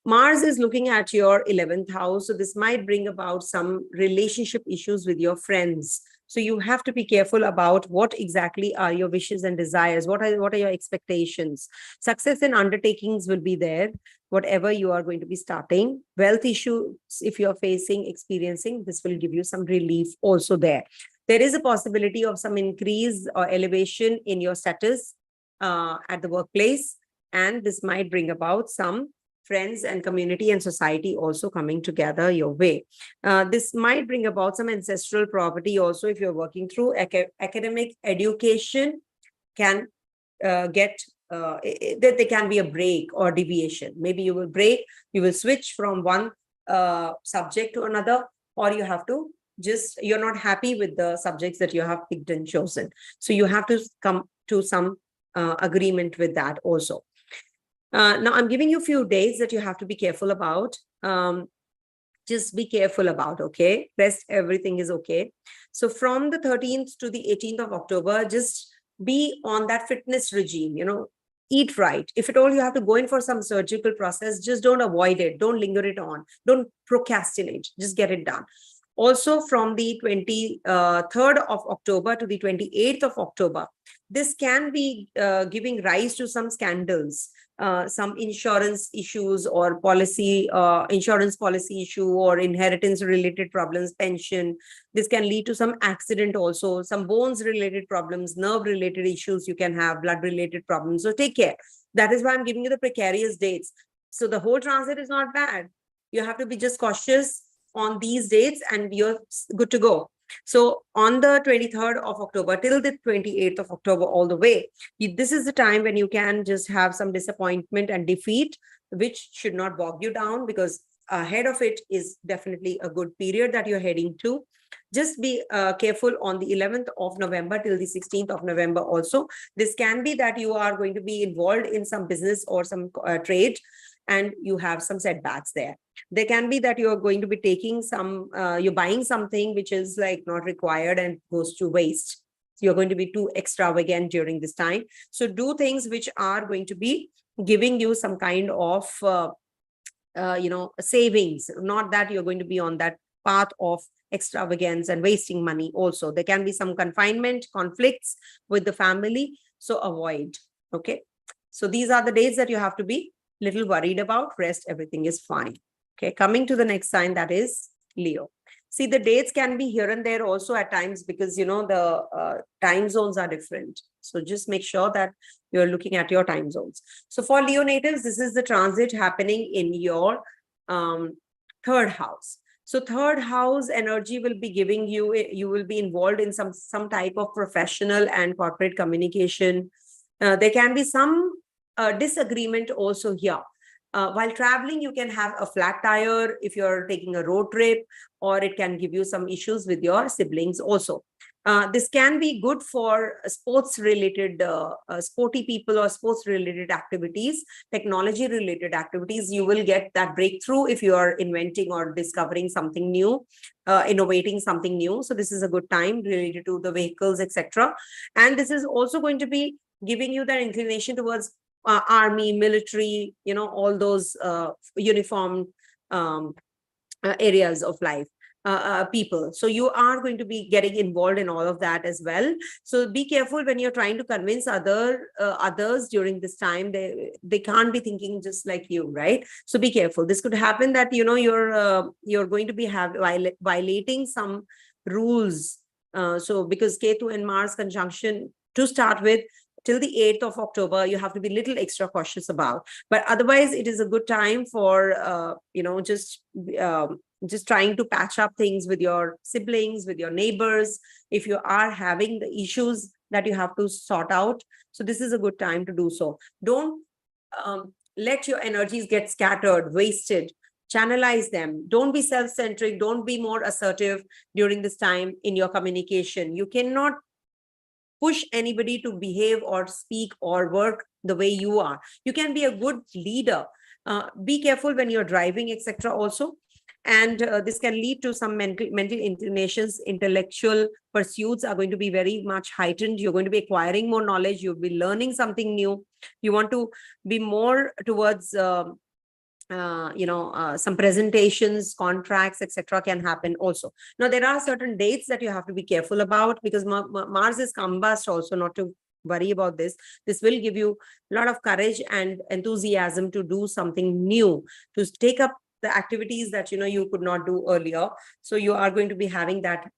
S1: Mars is looking at your 11th house. So this might bring about some relationship issues with your friends. So you have to be careful about what exactly are your wishes and desires. What are your expectations? Success in undertakings will be there, whatever you are going to be starting. Wealth issues, if you're experiencing, this will give you some relief also there. There is a possibility of some increase or elevation in your status at the workplace, and this might bring about some friends and community and society also coming together your way. This might bring about some ancestral property also. If you're working through academic education, can get that there can be a break or deviation. Maybe you will switch from one subject to another, or you have to you're not happy with the subjects that you have picked and chosen. So you have to come to some agreement with that also. Now, I'm giving you a few dates that you have to be careful about. Just be careful about, okay? Rest, everything is okay. So from the 13th to the 18th of October, just be on that fitness regime, eat right. If at all you have to go in for some surgical process, just don't avoid it. Don't linger it on. Don't procrastinate. Just get it done. Also, from the 23rd of October to the 28th of October, this can be giving rise to some scandals, some insurance issues or insurance policy issue or inheritance related problems, pension. This can lead to some accident also, some bones related problems, nerve related issues you can have, blood related problems. So take care. That is why I'm giving you the precarious dates. So the whole transit is not bad. You have to be just cautious on these dates and you're good to go. So on the 23rd of October till the 28th of October all the way, this is the time when you can just have some disappointment and defeat, which should not bog you down, because ahead of it is definitely a good period that you're heading to. Just be careful on the 11th of November till the 16th of November also. This can be that you are going to be involved in some business or some trade, and you have some setbacks there. There can be that you're going to be taking you're buying something which is like not required and goes to waste. You're going to be too extravagant during this time. So do things which are going to be giving you some kind of, savings, not that you're going to be on that path of extravagance and wasting money. Also, there can be some confinement, conflicts with the family. So avoid. Okay. So these are the days that you have to be little worried about. Rest, everything is fine. Okay, coming to the next sign, that is Leo. See, the dates can be here and there also at times, because the time zones are different. So just make sure that you're looking at your time zones. So for Leo natives, this is the transit happening in your third house. So third house energy will be giving you will be involved in some type of professional and corporate communication. There can be some disagreement also here. While traveling, you can have a flat tire if you're taking a road trip, or it can give you some issues with your siblings also. This can be good for sports-related, sporty people or sports-related activities, technology-related activities. You will get that breakthrough if you are inventing or discovering something new, innovating something new. So this is a good time related to the vehicles, etc. And this is also going to be giving you that inclination towards army, military, all those uniform areas of life, people. So you are going to be getting involved in all of that as well. So be careful when you're trying to convince others during this time. They can't be thinking just like you, right? So be careful. This could happen that you're going to be violating some rules. So because Ketu and Mars conjunction to start with, till the 8th of October, you have to be a little extra cautious about. But otherwise, it is a good time for, just trying to patch up things with your siblings, with your neighbors, if you are having the issues that you have to sort out. So this is a good time to do so. Don't let your energies get scattered, wasted. Channelize them. Don't be self-centric. Don't be more assertive during this time in your communication. You cannot push anybody to behave or speak or work the way you are. You can be a good leader. Be careful when you're driving, etc. also. And this can lead to some mental inclinations. Intellectual pursuits are going to be very much heightened. You're going to be acquiring more knowledge. You'll be learning something new. You want to be more towards some presentations, contracts, etc. can happen also. Now, there are certain dates that you have to be careful about, because Mars is combust also, not to worry about this. This will give you a lot of courage and enthusiasm to do something new, to take up the activities that you could not do earlier. So you are going to be having that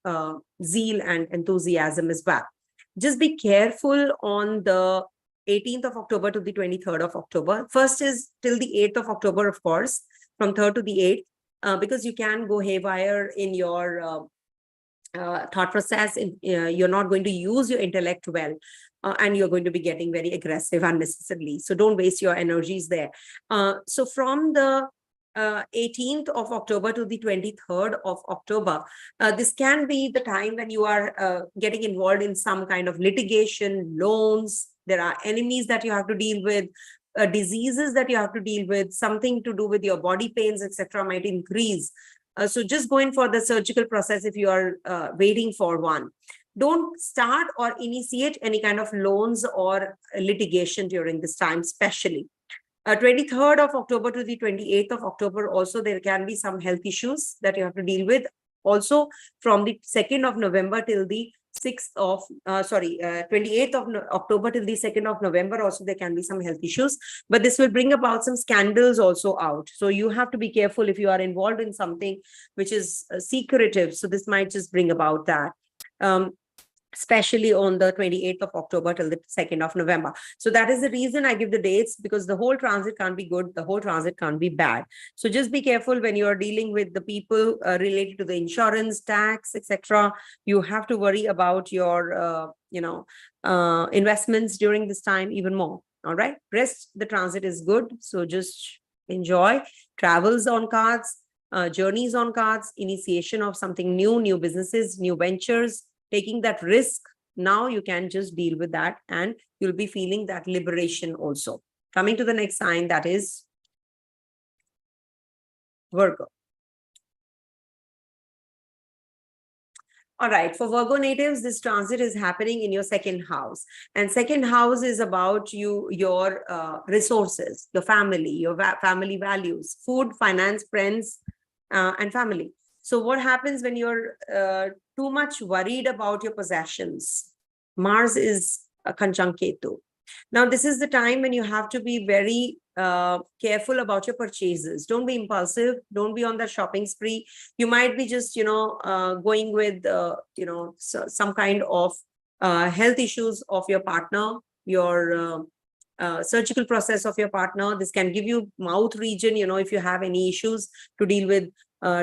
S1: zeal and enthusiasm as well. Just be careful on the 18th of October to the 23rd of October. First is till the 8th of October, of course, from 3rd to the 8th, because you can go haywire in your thought process. You're not going to use your intellect well, and you're going to be getting very aggressive unnecessarily. So don't waste your energies there. So from the 18th of October to the 23rd of October, this can be the time when you are getting involved in some kind of litigation, loans. There are enemies that you have to deal with. diseases that you have to deal with, something to do with your body pains, etc., might increase. So just go in for the surgical process if you are waiting for one. Don't start or initiate any kind of loans or litigation during this time, especially. 23rd of October to the 28th of October, also there can be some health issues that you have to deal with. Also, from the 2nd of November till the 28th of October till the 2nd of November, also there can be some health issues. But this will bring about some scandals also out. So you have to be careful if you are involved in something which is secretive. So this might just bring about that. Especially on the 28th of October till the 2nd of November. So that is the reason I give the dates, because the whole transit can't be good, the whole transit can't be bad. So just be careful when you are dealing with the people related to the insurance, tax, etc. You have to worry about your, investments during this time even more. All right. Rest, the transit is good. So just enjoy. Travels on cards, journeys on cards, initiation of something new, new businesses, new ventures, taking that risk. Now you can just deal with that and you'll be feeling that liberation also. Coming to the next sign, that is Virgo. All right, for Virgo natives, this transit is happening in your second house. And second house is about your resources, your family, your family values, food, finance, friends, and family. So what happens when you're too much worried about your possessions? Mars is a conjunct Ketu. Now, this is the time when you have to be very careful about your purchases. Don't be impulsive. Don't be on the shopping spree. You might be just, going with, some kind of health issues of your partner, your surgical process of your partner. This can give you mouth region, if you have any issues to deal with,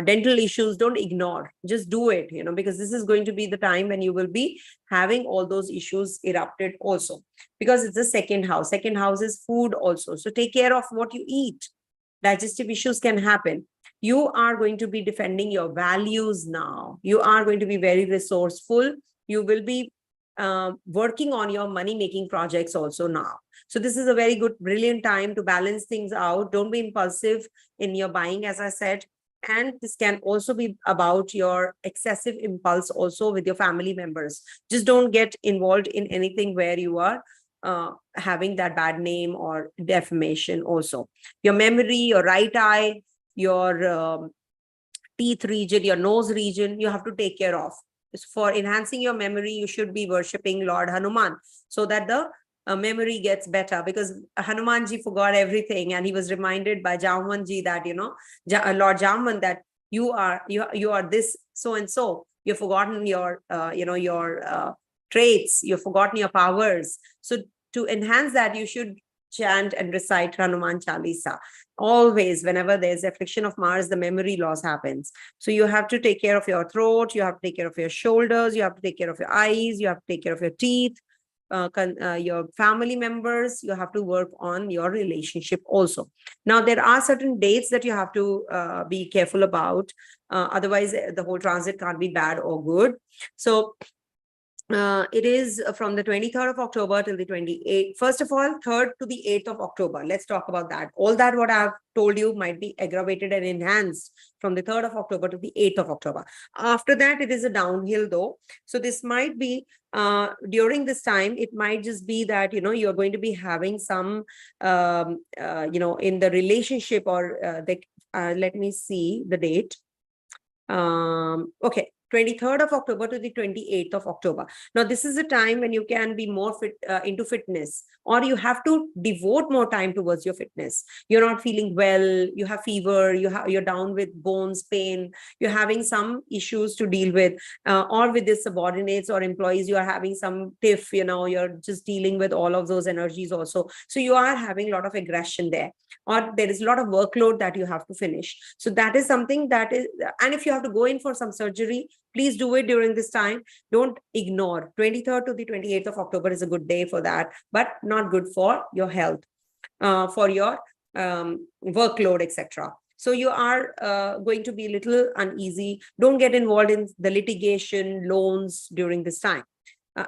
S1: dental issues, don't ignore, just do it, because this is going to be the time when you will be having all those issues erupted also, because it's the second house. Second house is food also. So take care of what you eat. Digestive issues can happen. You are going to be defending your values now. You are going to be very resourceful. You will be working on your money-making projects also now. So this is a very good, brilliant time to balance things out. Don't be impulsive in your buying, as I said. And this can also be about your excessive impulse also with your family members. Just don't get involved in anything where you are having that bad name or defamation also. Your memory, your right eye, your teeth region, your nose region, you have to take care of. For enhancing your memory, you should be worshipping Lord Hanuman so that the memory gets better, because Hanumanji forgot everything and he was reminded by Jamvanji that, Lord Jamvan, that you are this so and so. You've forgotten your, traits, you've forgotten your powers. So to enhance that, you should chant and recite Hanuman Chalisa. Always, whenever there's affliction of Mars, the memory loss happens. So you have to take care of your throat, you have to take care of your shoulders, you have to take care of your eyes, you have to take care of your teeth, your family members. You have to work on your relationship also. Now, there are certain dates that you have to be careful about. Otherwise, the whole transit can't be bad or good. So it is from the 23rd of October till the 28th. First of all, 3rd to the 8th of October. Let's talk about that. All that what I've told you might be aggravated and enhanced from the 3rd of October to the 8th of October. After that, it is a downhill though. So this might be, during this time, it might just be that, you're going to be having some, in the relationship or let me see the date. Okay. 23rd of October to the 28th of October. Now, this is a time when you can be more fit into fitness, or you have to devote more time towards your fitness. You're not feeling well, you have fever, you're down with bones, pain, you're having some issues to deal with, or with the subordinates or employees, you are having some tiff, you're just dealing with all of those energies also. So you are having a lot of aggression there, or there is a lot of workload that you have to finish. So that is something that is, and if you have to go in for some surgery, please do it during this time. Don't ignore. 23rd to the 28th of October is a good day for that, but not good for your health, for your workload, etc. So you are going to be a little uneasy. Don't get involved in the litigation, loans during this time,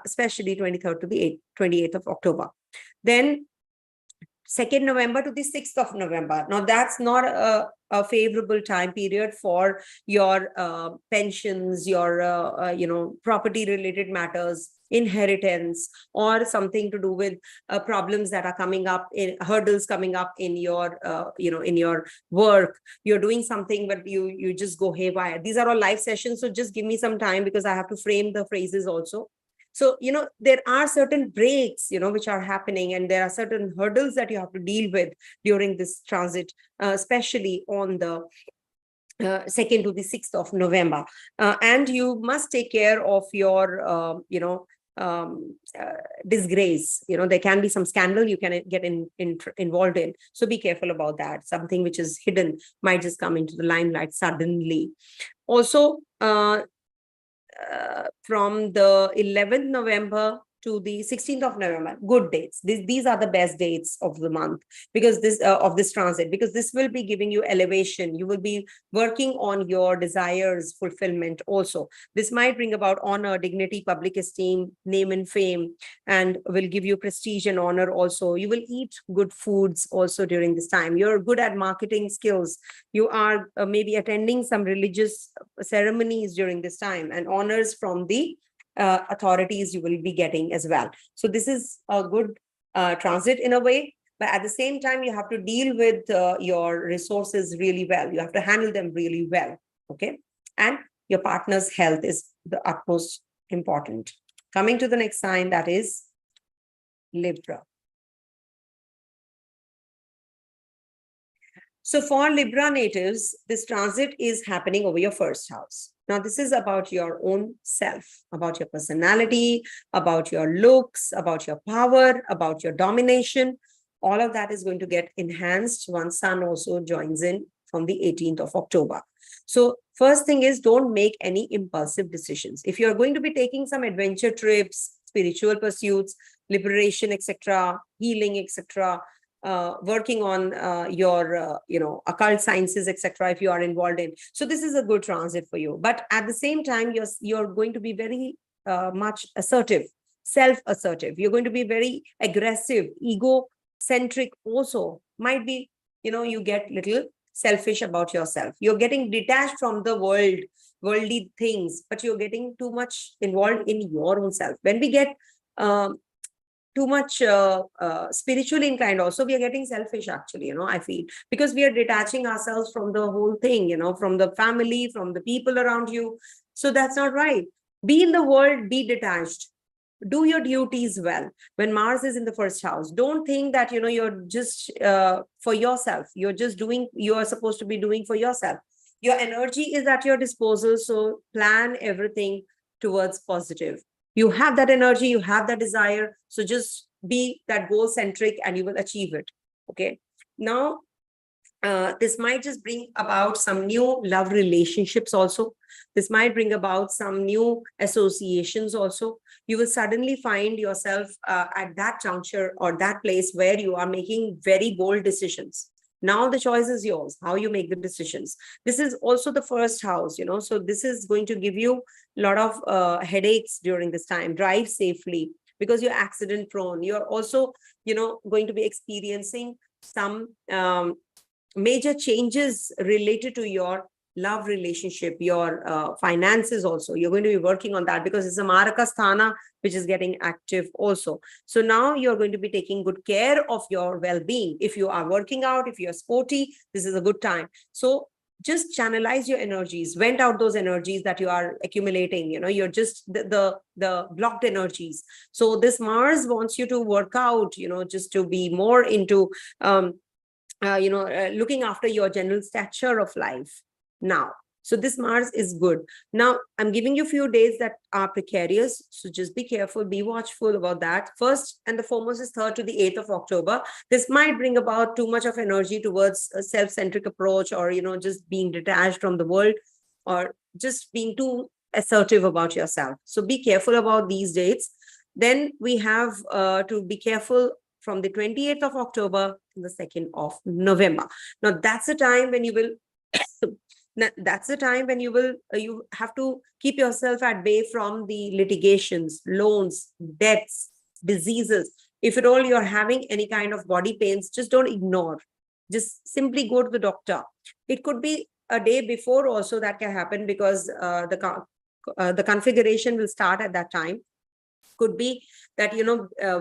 S1: especially 23rd to the 28th of October. Then 2nd November to the 6th of November. Now, that's not a favorable time period for your pensions, your, property-related matters, inheritance, or something to do with problems that are coming up, hurdles coming up in your, in your work. You're doing something, but you just go haywire. These are all live sessions, so just give me some time because I have to frame the phrases also. So, there are certain breaks, which are happening, and there are certain hurdles that you have to deal with during this transit, especially on the 2nd to the 6th of November. And you must take care of your, disgrace. There can be some scandal you can get involved in. So be careful about that. Something which is hidden might just come into the limelight suddenly. Also, from the 11th November to the 16th of November, good dates. These are the best dates of the month because of this transit, because this will be giving you elevation. You will be working on your desires, fulfillment also. This might bring about honor, dignity, public esteem, name and fame, and will give you prestige and honor also. You will eat good foods also during this time. You're good at marketing skills. You are maybe attending some religious ceremonies during this time, and honors from the authorities you will be getting as well. So this is a good transit in a way, but at the same time, you have to deal with your resources really well. You have to handle them really well. Okay. And your partner's health is the utmost important. Coming to the next sign, that is Libra. So for Libra natives, this transit is happening over your first house. Now, this is about your own self, about your personality, about your looks, about your power, about your domination. All of that is going to get enhanced once Sun also joins in from the 18th of October. So first thing is, don't make any impulsive decisions. If you're going to be taking some adventure trips, spiritual pursuits, liberation, etc., healing, etc., working on your, occult sciences, etc., if you are involved in. So this is a good transit for you. But at the same time, you're going to be very much assertive, self-assertive. You're going to be very aggressive, ego-centric also. Might be, you get little selfish about yourself. You're getting detached from the worldly things, but you're getting too much involved in your own self. When we get too much spiritually inclined also, we are getting selfish actually, I feel, because we are detaching ourselves from the whole thing, from the family, from the people around you. So that's not right. Be in the world, be detached, do your duties well. When Mars is in the first house, don't think that, you're just for yourself. You're just doing, you are supposed to be doing for yourself. Your energy is at your disposal. So plan everything towards positive. You have that energy, you have that desire. So just be that goal-centric and you will achieve it. Okay. Now, this might just bring about some new love relationships also. This might bring about some new associations also. You will suddenly find yourself at that juncture or that place where you are making very bold decisions. Now the choice is yours, how you make the decisions. This is also the first house, so this is going to give you a lot of headaches during this time. Drive safely because you're accident prone. You're also, going to be experiencing some major changes related to your love relationship, your finances also. You're going to be working on that because it's a Maraka Sthana, which is getting active also. So now you're going to be taking good care of your well-being. If you are working out, if you're sporty, this is a good time. So just channelize your energies, vent out those energies that you are accumulating. You're just the blocked energies. So this Mars wants you to work out, just to be more into, looking after your general stature of life now. So this Mars is good. Now, I'm giving you a few days that are precarious. So just be careful, be watchful about that. First and the foremost is 3rd to the 8th of October. This might bring about too much of energy towards a self-centric approach, or, just being detached from the world, or just being too assertive about yourself. So be careful about these dates. Then we have to be careful from the 28th of October to the 2nd of November. Now, that's the time when you will you have to keep yourself at bay from the litigations, loans, debts, diseases. If at all you're having any kind of body pains, just don't ignore. Just simply go to the doctor. It could be a day before also that can happen, because the configuration will start at that time. Could be that,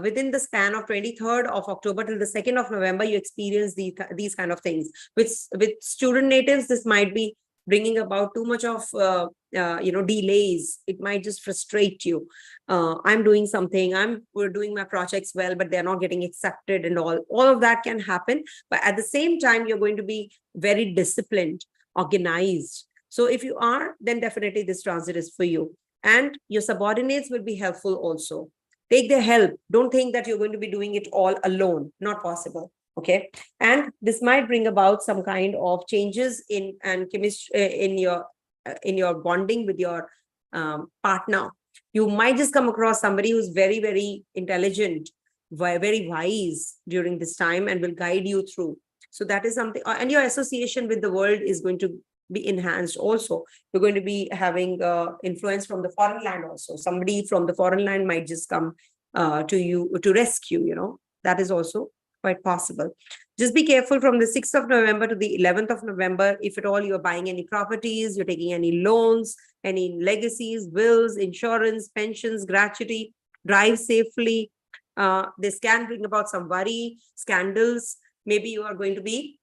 S1: within the span of 23rd of October till the 2nd of November, you experience these kind of things. With student natives, this might be bringing about too much of delays. It might just frustrate you. I'm doing something, we're doing my projects well, but they're not getting accepted, and all of that can happen. But at the same time, you're going to be very disciplined, organized. So if you are, then definitely this transit is for you. And your subordinates will be helpful also. Take their help. Don't think that you're going to be doing it all alone. Not possible. Okay. And this might bring about some kind of changes in chemistry in your bonding with your partner. You might just come across somebody who's very, very intelligent, very wise during this time, and will guide you through. So that is something. And your association with the world is going to be enhanced also. You're going to be having influence from the foreign land also. Somebody from the foreign land might just come to you to rescue, that is also quite possible. Just be careful from the 6th of November to the 11th of November. If at all you're buying any properties, you're taking any loans, any legacies, wills, insurance, pensions, gratuity, drive safely. This can bring about some worry, scandals. Maybe you are going to be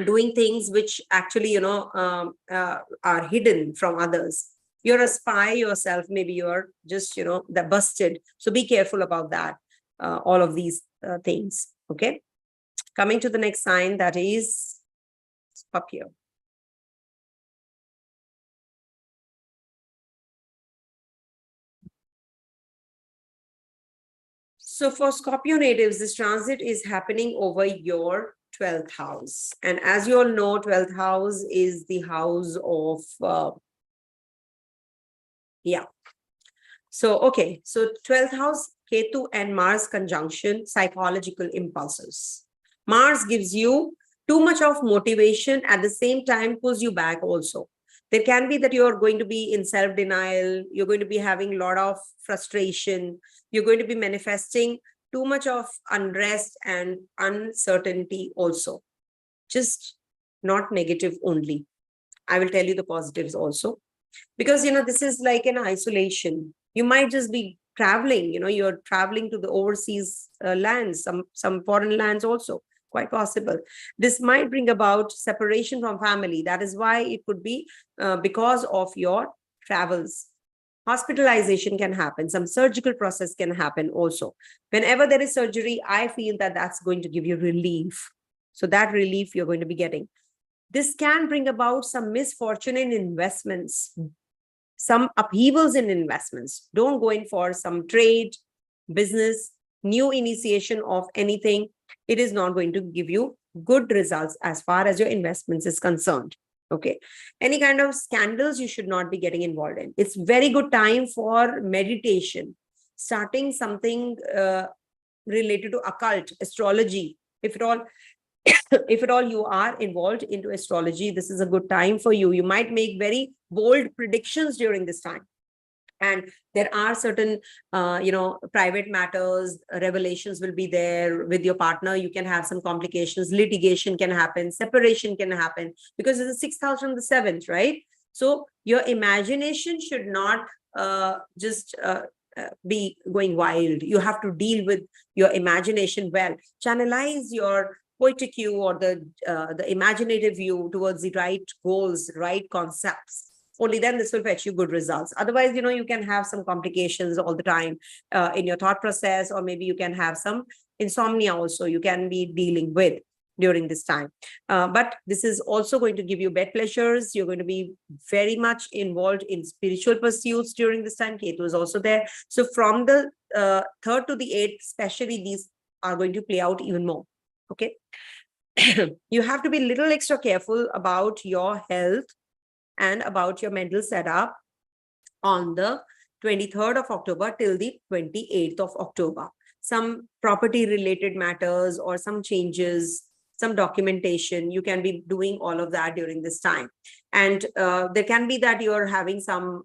S1: doing things which actually, are hidden from others. You're a spy yourself. Maybe you're just, the busted. So be careful about that. All of these things. Okay. Coming to the next sign, that is Scorpio. So for Scorpio natives, this transit is happening over your 12th house. And as you all know, 12th house is the house of, So, okay. So 12th house, Ketu and Mars conjunction, psychological impulses. Mars gives you too much of motivation, at the same time pulls you back also. There can be that you're going to be in self-denial. You're going to be having a lot of frustration. You're going to be manifesting too much of unrest and uncertainty also. Just not negative only. I will tell you the positives also. Because, this is like an isolation. You might just be traveling, you're traveling to the overseas lands, some foreign lands also, quite possible. This might bring about separation from family. That is why it could be because of your travels. Hospitalization can happen. Some surgical process can happen also. Whenever there is surgery, I feel that that's going to give you relief. So that relief you're going to be getting. This can bring about some misfortune in investments, some upheavals in investments. Don't go in for some trade, business, new initiation of anything. It is not going to give you good results as far as your investments is concerned. Okay. Any kind of scandals you should not be getting involved in. It's very good time for meditation, starting something related to occult, astrology. If at all you are involved into astrology, this is a good time for you. You might make very bold predictions during this time. And there are certain, private matters, revelations will be there with your partner. You can have some complications, litigation can happen, separation can happen, because it's the 6th house from the 7th, right? So your imagination should not just be going wild. You have to deal with your imagination well. Channelize your poetic view or the imaginative view towards the right goals, right concepts. Only then this will fetch you good results. Otherwise, you can have some complications all the time in your thought process, or maybe you can have some insomnia also you can be dealing with during this time. But this is also going to give you bed pleasures. You're going to be very much involved in spiritual pursuits during this time. Ketu is also there. So from the 3rd to the 8th, especially, these are going to play out even more. Okay. You have to be a little extra careful about your health and about your mental setup on the 23rd of October till the 28th of October. Some property related matters or some changes, some documentation, you can be doing all of that during this time. And there can be that you're having some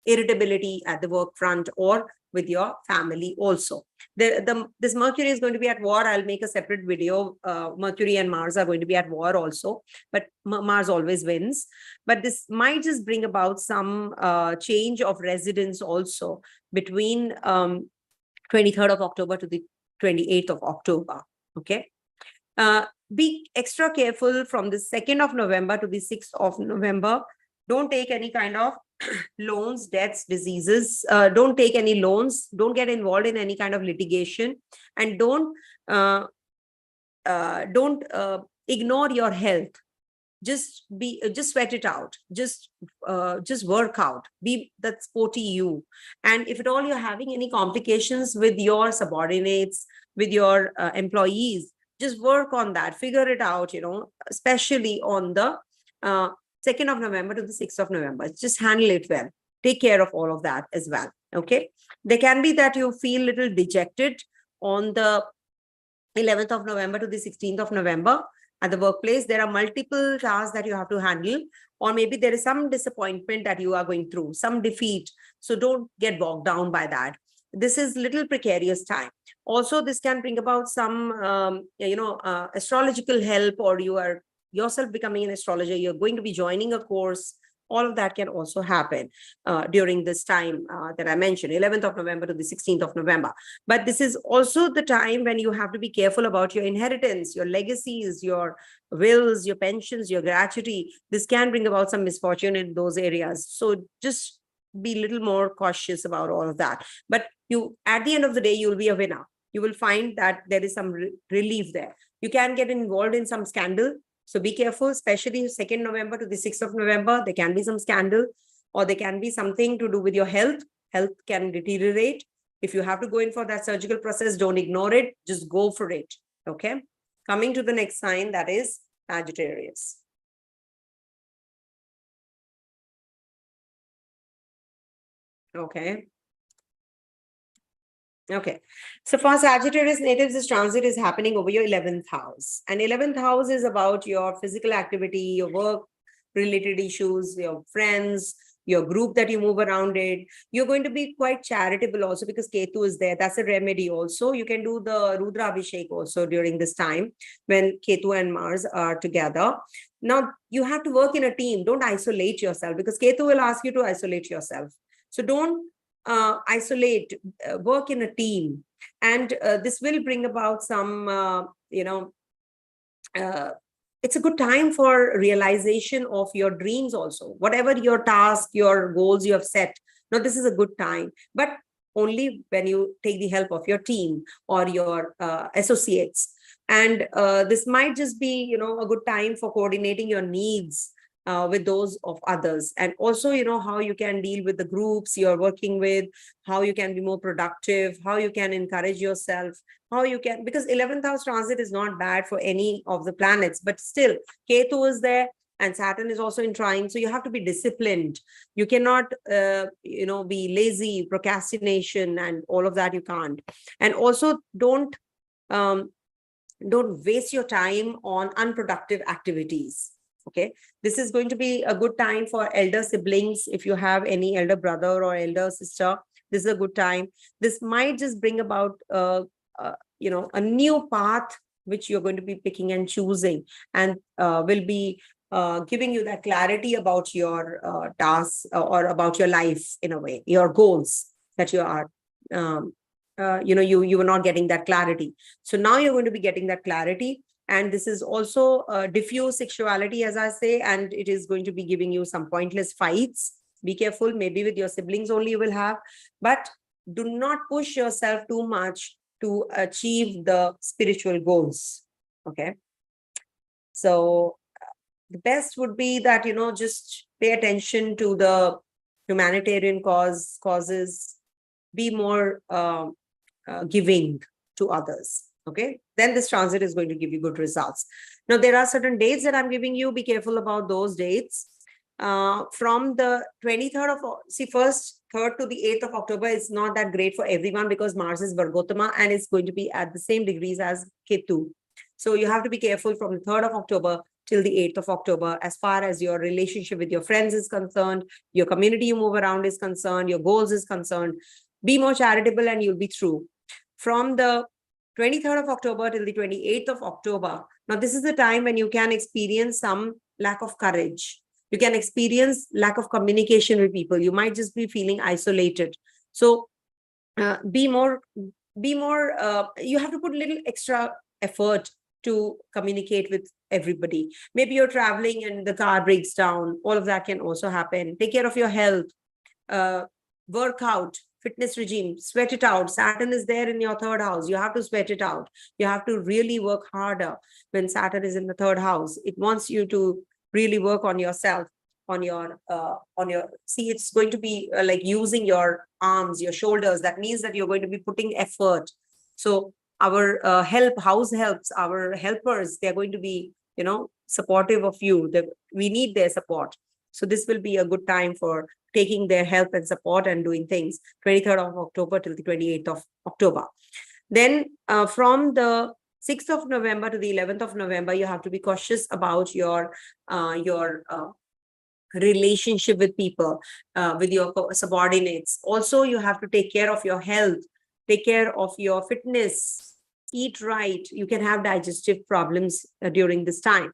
S1: irritability at the work front or with your family also. This Mercury is going to be at war. I'll make a separate video. Mercury and Mars are going to be at war also, but Mars always wins. But this might just bring about some change of residence also between 23rd of October to the 28th of October. Okay. Be extra careful from the 2nd of November to the 6th of November. Don't take any kind of loans, debts, diseases. Don't take any loans. Don't get involved in any kind of litigation, and don't ignore your health. Just sweat it out. Just work out. Be that sporty you. And if at all you're having any complications with your subordinates, with your employees, just work on that. Figure it out. Especially on the 2nd of November to the 6th of November. Just handle it well. Take care of all of that as well. Okay. There can be that you feel a little dejected on the 11th of November to the 16th of November. At the workplace, there are multiple tasks that you have to handle, or maybe there is some disappointment that you are going through, some defeat. So don't get bogged down by that. This is little precarious time. Also, this can bring about some, astrological help, or you are yourself becoming an astrologer. You're going to be joining a course. All of that can also happen during this time that I mentioned, 11th of November to the 16th of November. But this is also the time when you have to be careful about your inheritance, your legacies, your wills, your pensions, your gratuity. This can bring about some misfortune in those areas. So just be a little more cautious about all of that. But at the end of the day, you'll be a winner. You will find that there is some relief there. You can get involved in some scandal. So be careful, especially 2nd November to the 6th of November. There can be some scandal, or there can be something to do with your health. Health can deteriorate. If you have to go in for that surgical process, don't ignore it. Just go for it. Okay. Coming to the next sign, that is Sagittarius. Okay. Okay. So for Sagittarius natives, this transit is happening over your 11th house. And 11th house is about your physical activity, your work related issues, your friends, your group that you move around it. You're going to be quite charitable also because Ketu is there. That's a remedy also. You can do the Rudra Abhishek also during this time when Ketu and Mars are together. Now, you have to work in a team. Don't isolate yourself because Ketu will ask you to isolate yourself. So don't isolate, work in a team. And this will bring about some, it's a good time for realization of your dreams also. Whatever your task, your goals you have set. Now, this is a good time, but only when you take the help of your team or your associates. And this might just be, a good time for coordinating your needs with those of others. And also, how you can deal with the groups you're working with, how you can be more productive, how you can encourage yourself, how you can, because 11th house transit is not bad for any of the planets, but still Ketu is there and Saturn is also in trine. So you have to be disciplined. You cannot, be lazy, procrastination and all of that. You can't. And also don't waste your time on unproductive activities. Okay, this is going to be a good time for elder siblings. If you have any elder brother or elder sister, this is a good time. This might just bring about, a new path which you're going to be picking and choosing, and will be giving you that clarity about your tasks or about your life in a way, your goals that you are, you were not getting that clarity. So now you're going to be getting that clarity. And this is also diffuse sexuality, as I say, and it is going to be giving you some pointless fights. Be careful, maybe with your siblings only you will have, but do not push yourself too much to achieve the spiritual goals. Okay. So the best would be that, just pay attention to the humanitarian causes, be more giving to others. Okay, then this transit is going to give you good results. Now, there are certain dates that I'm giving you. Be careful about those dates. From the 23rd of, 3rd to the 8th of October is not that great for everyone because Mars is Vargotama and it's going to be at the same degrees as Ketu. So you have to be careful from the 3rd of October till the 8th of October as far as your relationship with your friends is concerned, your community you move around is concerned, your goals is concerned. Be more charitable and you'll be through. from the 23rd of October till the 28th of October. Now, this is the time when you can experience some lack of courage. You can experience lack of communication with people. You might just be feeling isolated. So be more, you have to put a little extra effort to communicate with everybody. Maybe you're traveling and the car breaks down. All of that can also happen. Take care of your health. Work out, fitness regime, sweat it out. Saturn is there in your third house. You have to sweat it out. You have to really work harder when Saturn is in the third house. It wants you to really work on yourself, on your, see, it's going to be like using your arms, your shoulders. That means that you're going to be putting effort. So our house helps, our helpers, they're going to be, supportive of you. We need their support. So this will be a good time for taking their help and support and doing things, 23rd of October till the 28th of October. Then from the 6th of November to the 11th of November, you have to be cautious about your relationship with people, with your subordinates. Also, you have to take care of your health, take care of your fitness, eat right. You can have digestive problems during this time.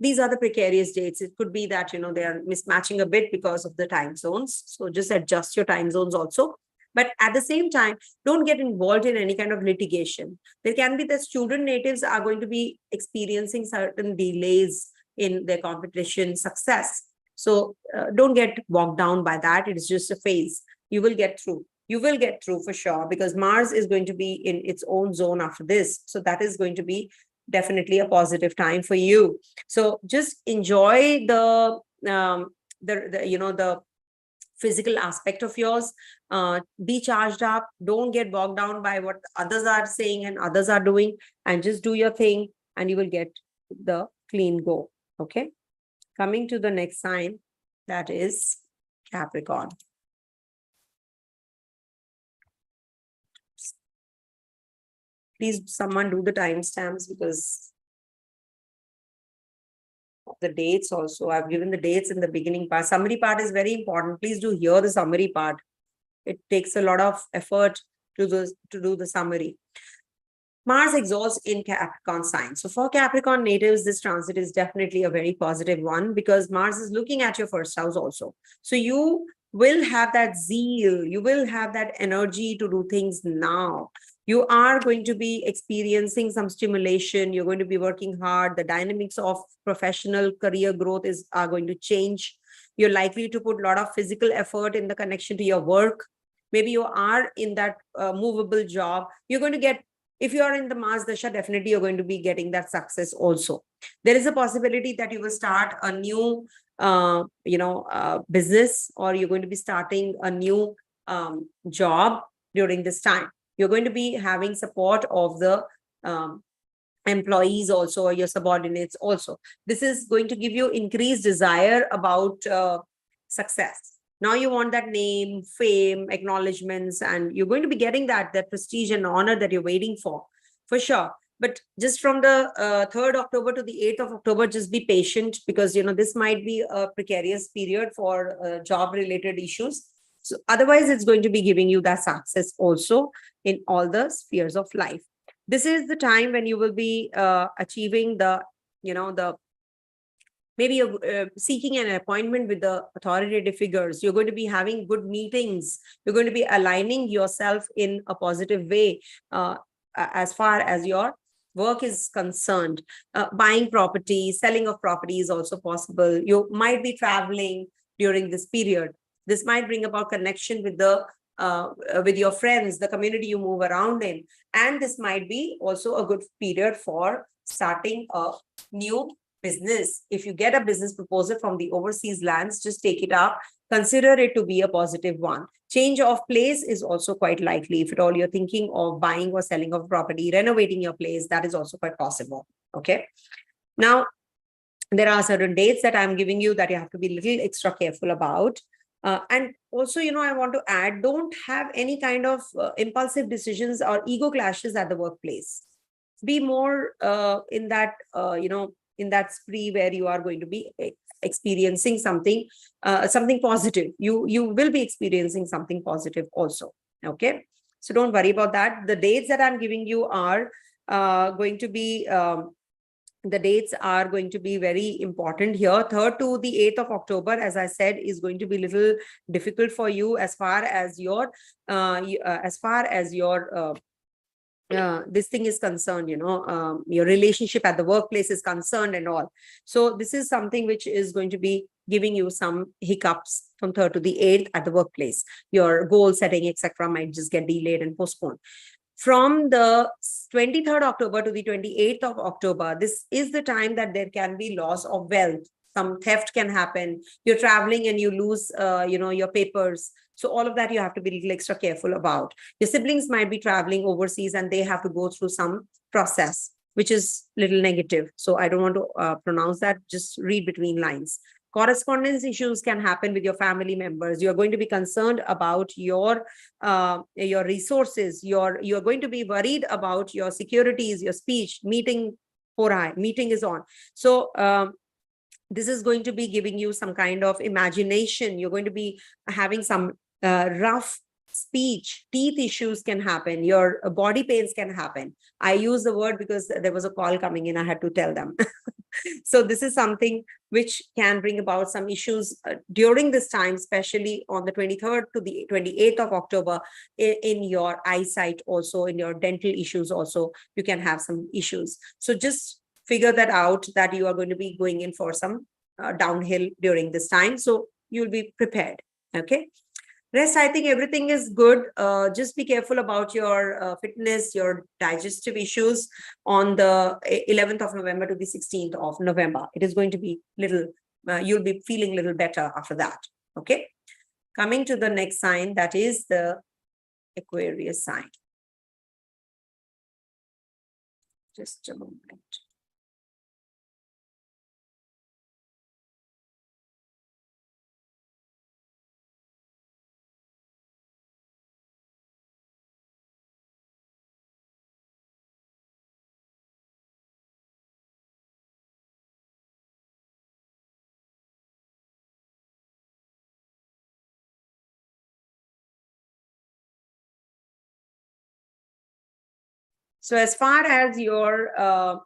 S1: These are the precarious dates. It could be that, they are mismatching a bit because of the time zones. So just adjust your time zones also. But at the same time, don't get involved in any kind of litigation. There can be that student natives are going to be experiencing certain delays in their competition success. So don't get bogged down by that. It is just a phase. You will get through. You will get through for sure, because Mars is going to be in its own zone after this. So that is going to be definitely a positive time for you. So just enjoy the physical aspect of yours. Be charged up. Don't get bogged down by what others are saying and others are doing, and just do your thing and you will get the clean go. Okay. Coming to the next sign, that is Capricorn. Please, someone do the timestamps because of the dates also. I've given the dates in the beginning part. Summary part is very important. Please do hear the summary part. It takes a lot of effort to do the summary. Mars exalts in Capricorn sign. So for Capricorn natives, this transit is definitely a very positive one because Mars is looking at your first house also. So you will have that zeal. You will have that energy to do things now. You are going to be experiencing some stimulation. You're going to be working hard. The dynamics of professional career growth are going to change. You're likely to put a lot of physical effort in the connection to your work. Maybe you are in that movable job. You're going to get, if you are in the Mars Dasha, definitely you're going to be getting that success also. There is a possibility that you will start a new, business, or you're going to be starting a new job during this time. You're going to be having support of the employees also, or your subordinates also. This is going to give you increased desire about success. Now you want that name, fame, acknowledgements, and you're going to be getting that prestige and honor that you're waiting for sure. But just from the 3rd October to the 8th of October, just be patient because, this might be a precarious period for job-related issues. So otherwise, it's going to be giving you that success also in all the spheres of life. This is the time when you will be achieving maybe you're seeking an appointment with the authoritative figures. You're going to be having good meetings. You're going to be aligning yourself in a positive way as far as your work is concerned. Buying property, selling of property is also possible. You might be traveling during this period. This might bring about connection with with your friends, the community you move around in. And this might be also a good period for starting a new business. If you get a business proposal from the overseas lands, just take it up. Consider it to be a positive one. Change of place is also quite likely. If at all you're thinking of buying or selling of property, renovating your place, that is also quite possible. Okay. Now, there are certain dates that I'm giving you that you have to be a little extra careful about. And also, I want to add, don't have any kind of impulsive decisions or ego clashes at the workplace. Be more in that, in that spree where you are going to be experiencing something positive. You will be experiencing something positive also. Okay. So don't worry about that. The dates that I'm giving you are going to be the dates are going to be very important here. 3rd to the 8th of October, as I said, is going to be a little difficult for you as far as your this thing is concerned, your relationship at the workplace is concerned and all. So this is something which is going to be giving you some hiccups from 3rd to the 8th at the workplace. Your goal setting, etc., might just get delayed and postponed. From the 23rd October to the 28th of October, this is the time that there can be loss of wealth. Some theft can happen. You're traveling and you lose, your papers. So all of that you have to be a little extra careful about. Your siblings might be traveling overseas and they have to go through some process, which is a little negative. So I don't want to pronounce that. Just read between lines. Correspondence issues can happen with your family members. You're going to be concerned about your resources. You're going to be worried about your securities, your speech. Meeting is on. So this is going to be giving you some kind of imagination. You're going to be having some rough speech. Teeth issues can happen. Your body pains can happen. I use the word because there was a call coming in. I had to tell them. So this is something which can bring about some issues during this time, especially on the 23rd to the 28th of October in your eyesight, also in your dental issues. Also, you can have some issues. So just figure that out, that you are going to be going in for some downhill during this time. So you'll be prepared. Okay. Rest, I think everything is good. Just be careful about your fitness, your digestive issues on the 11th of November to the 16th of November. It is going to be little, you'll be feeling a little better after that. Okay. Coming to the next sign, that is the Aquarius sign. Just a moment. So as far as your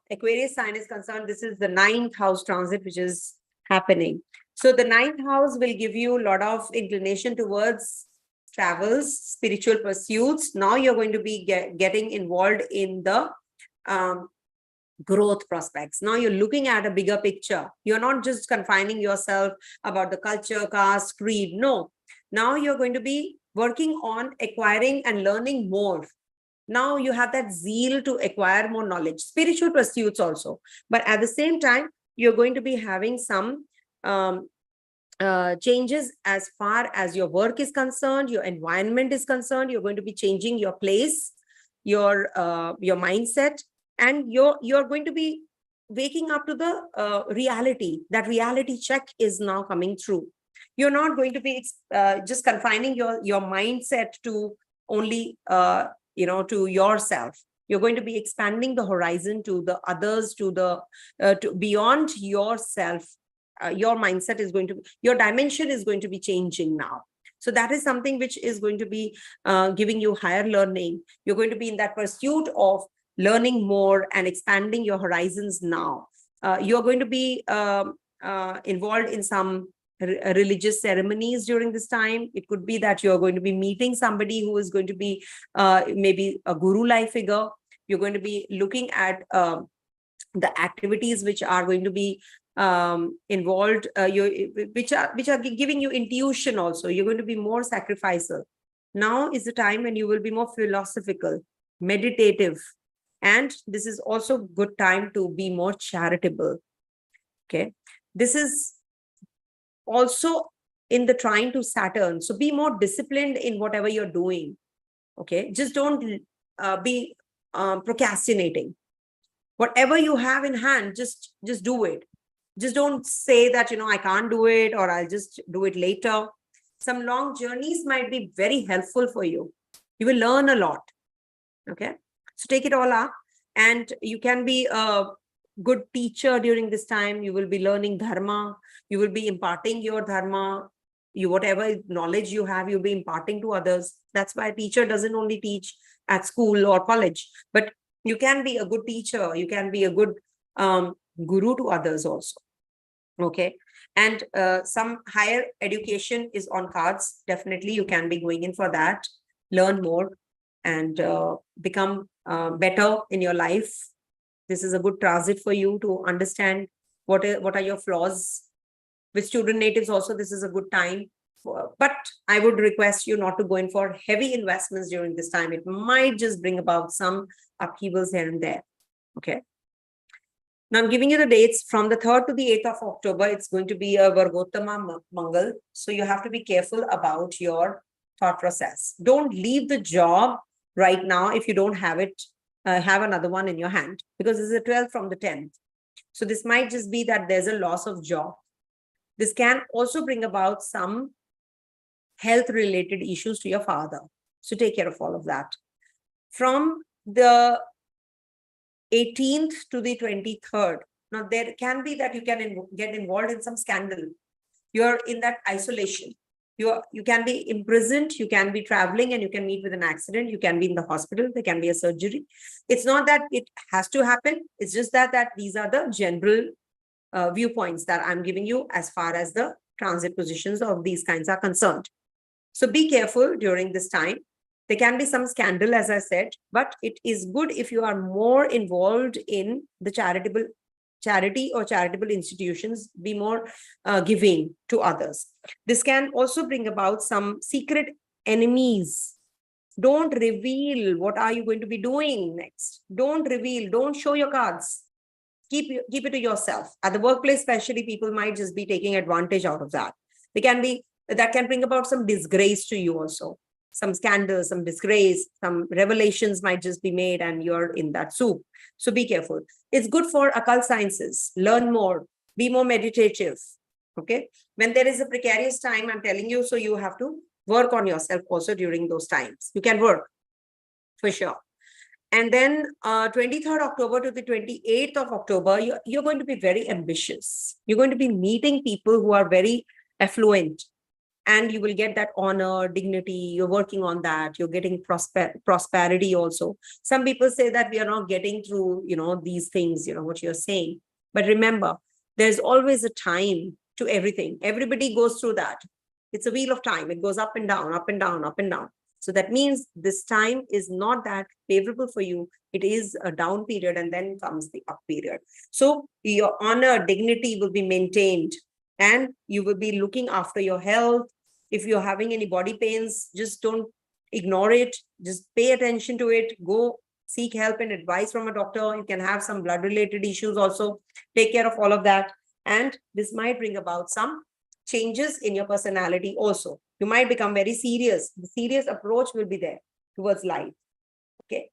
S1: Aquarius sign is concerned, this is the 9th house transit, which is happening. So the 9th house will give you a lot of inclination towards travels, spiritual pursuits. Now you're going to be getting involved in the growth prospects. Now you're looking at a bigger picture. You're not just confining yourself about the culture, caste, creed. No. Now you're going to be working on acquiring and learning more. Now you have that zeal to acquire more knowledge, spiritual pursuits also. But at the same time, you're going to be having some changes as far as your work is concerned, your environment is concerned. You're going to be changing your place, your mindset, and you're going to be waking up to the reality. That reality check is now coming through. You're not going to be just confining your mindset to only to yourself. You're going to be expanding the horizon to the others, to beyond yourself. Your mindset is going to, your dimension is going to be changing now. So that is something which is going to be giving you higher learning. You're going to be in that pursuit of learning more and expanding your horizons now. You're going to be involved in some religious ceremonies during this time. It could be that you're going to be meeting somebody who is going to be maybe a guru-like figure. You're going to be looking at the activities which are going to be involved, which are giving you intuition also. You're going to be more sacrificial. Now is the time when you will be more philosophical, meditative, and this is also good time to be more charitable. Okay, this is also in the trine to Saturn. So be more disciplined in whatever you're doing. Okay, just don't be procrastinating. Whatever you have in hand, just do it. Just don't say that, I can't do it, or I'll just do it later. Some long journeys might be very helpful for you. You will learn a lot. Okay, so take it all up, and you can be a good teacher during this time. You will be learning dharma. You will be imparting your dharma. whatever knowledge you have, you'll be imparting to others. That's why a teacher doesn't only teach at school or college, but you can be a good teacher. You can be a good guru to others also. Okay. And some higher education is on cards. Definitely, you can be going in for that. Learn more and become better in your life. This is a good transit for you to understand what are your flaws. With student natives also, this is a good time. But I would request you not to go in for heavy investments during this time. It might just bring about some upheavals here and there. Okay. Now I'm giving you the dates from the 3rd to the 8th of October. It's going to be a Vargottama Mangal. So you have to be careful about your thought process. Don't leave the job right now if you don't have it, have another one in your hand, because this is a 12th from the 10th. So this might just be that there's a loss of job. This can also bring about some health related issues to your father. So take care of all of that. From the 18th to the 23rd. Now, there can be that you can get involved in some scandal. You're in that isolation. You can be imprisoned, you can be traveling and you can meet with an accident. You can be in the hospital. There can be a surgery. It's not that it has to happen. It's just that these are the general viewpoints that I'm giving you as far as the transit positions of these kinds are concerned. So be careful during this time. There can be some scandal, as I said, but it is good if you are more involved in the charity or charitable institutions, be more giving to others. This can also bring about some secret enemies. Don't reveal what are you going to be doing next. Don't reveal, don't show your cards. Keep it to yourself. At the workplace, especially, people might just be taking advantage out of that. That can bring about some disgrace to you also. Some scandals, some disgrace, some revelations might just be made and you're in that soup. So be careful. It's good for occult sciences. Learn more. Be more meditative. Okay. When there is a precarious time, I'm telling you, so you have to work on yourself also during those times. You can work for sure. And then 23rd October to the 28th of October, you're going to be very ambitious. You're going to be meeting people who are very affluent. And you will get that honor, dignity. You're working on that. You're getting prosperity also. Some people say that we are not getting through, these things, what you're saying. But remember, there's always a time to everything. Everybody goes through that. It's a wheel of time. It goes up and down, up and down, up and down. So that means this time is not that favorable for you. It is a down period and then comes the up period. So your honor, dignity will be maintained and you will be looking after your health. If you're having any body pains, just don't ignore it. Just pay attention to it. Go seek help and advice from a doctor. You can have some blood related issues also. Take care of all of that. And this might bring about some changes in your personality also. You might become very serious. The serious approach will be there towards life. Okay.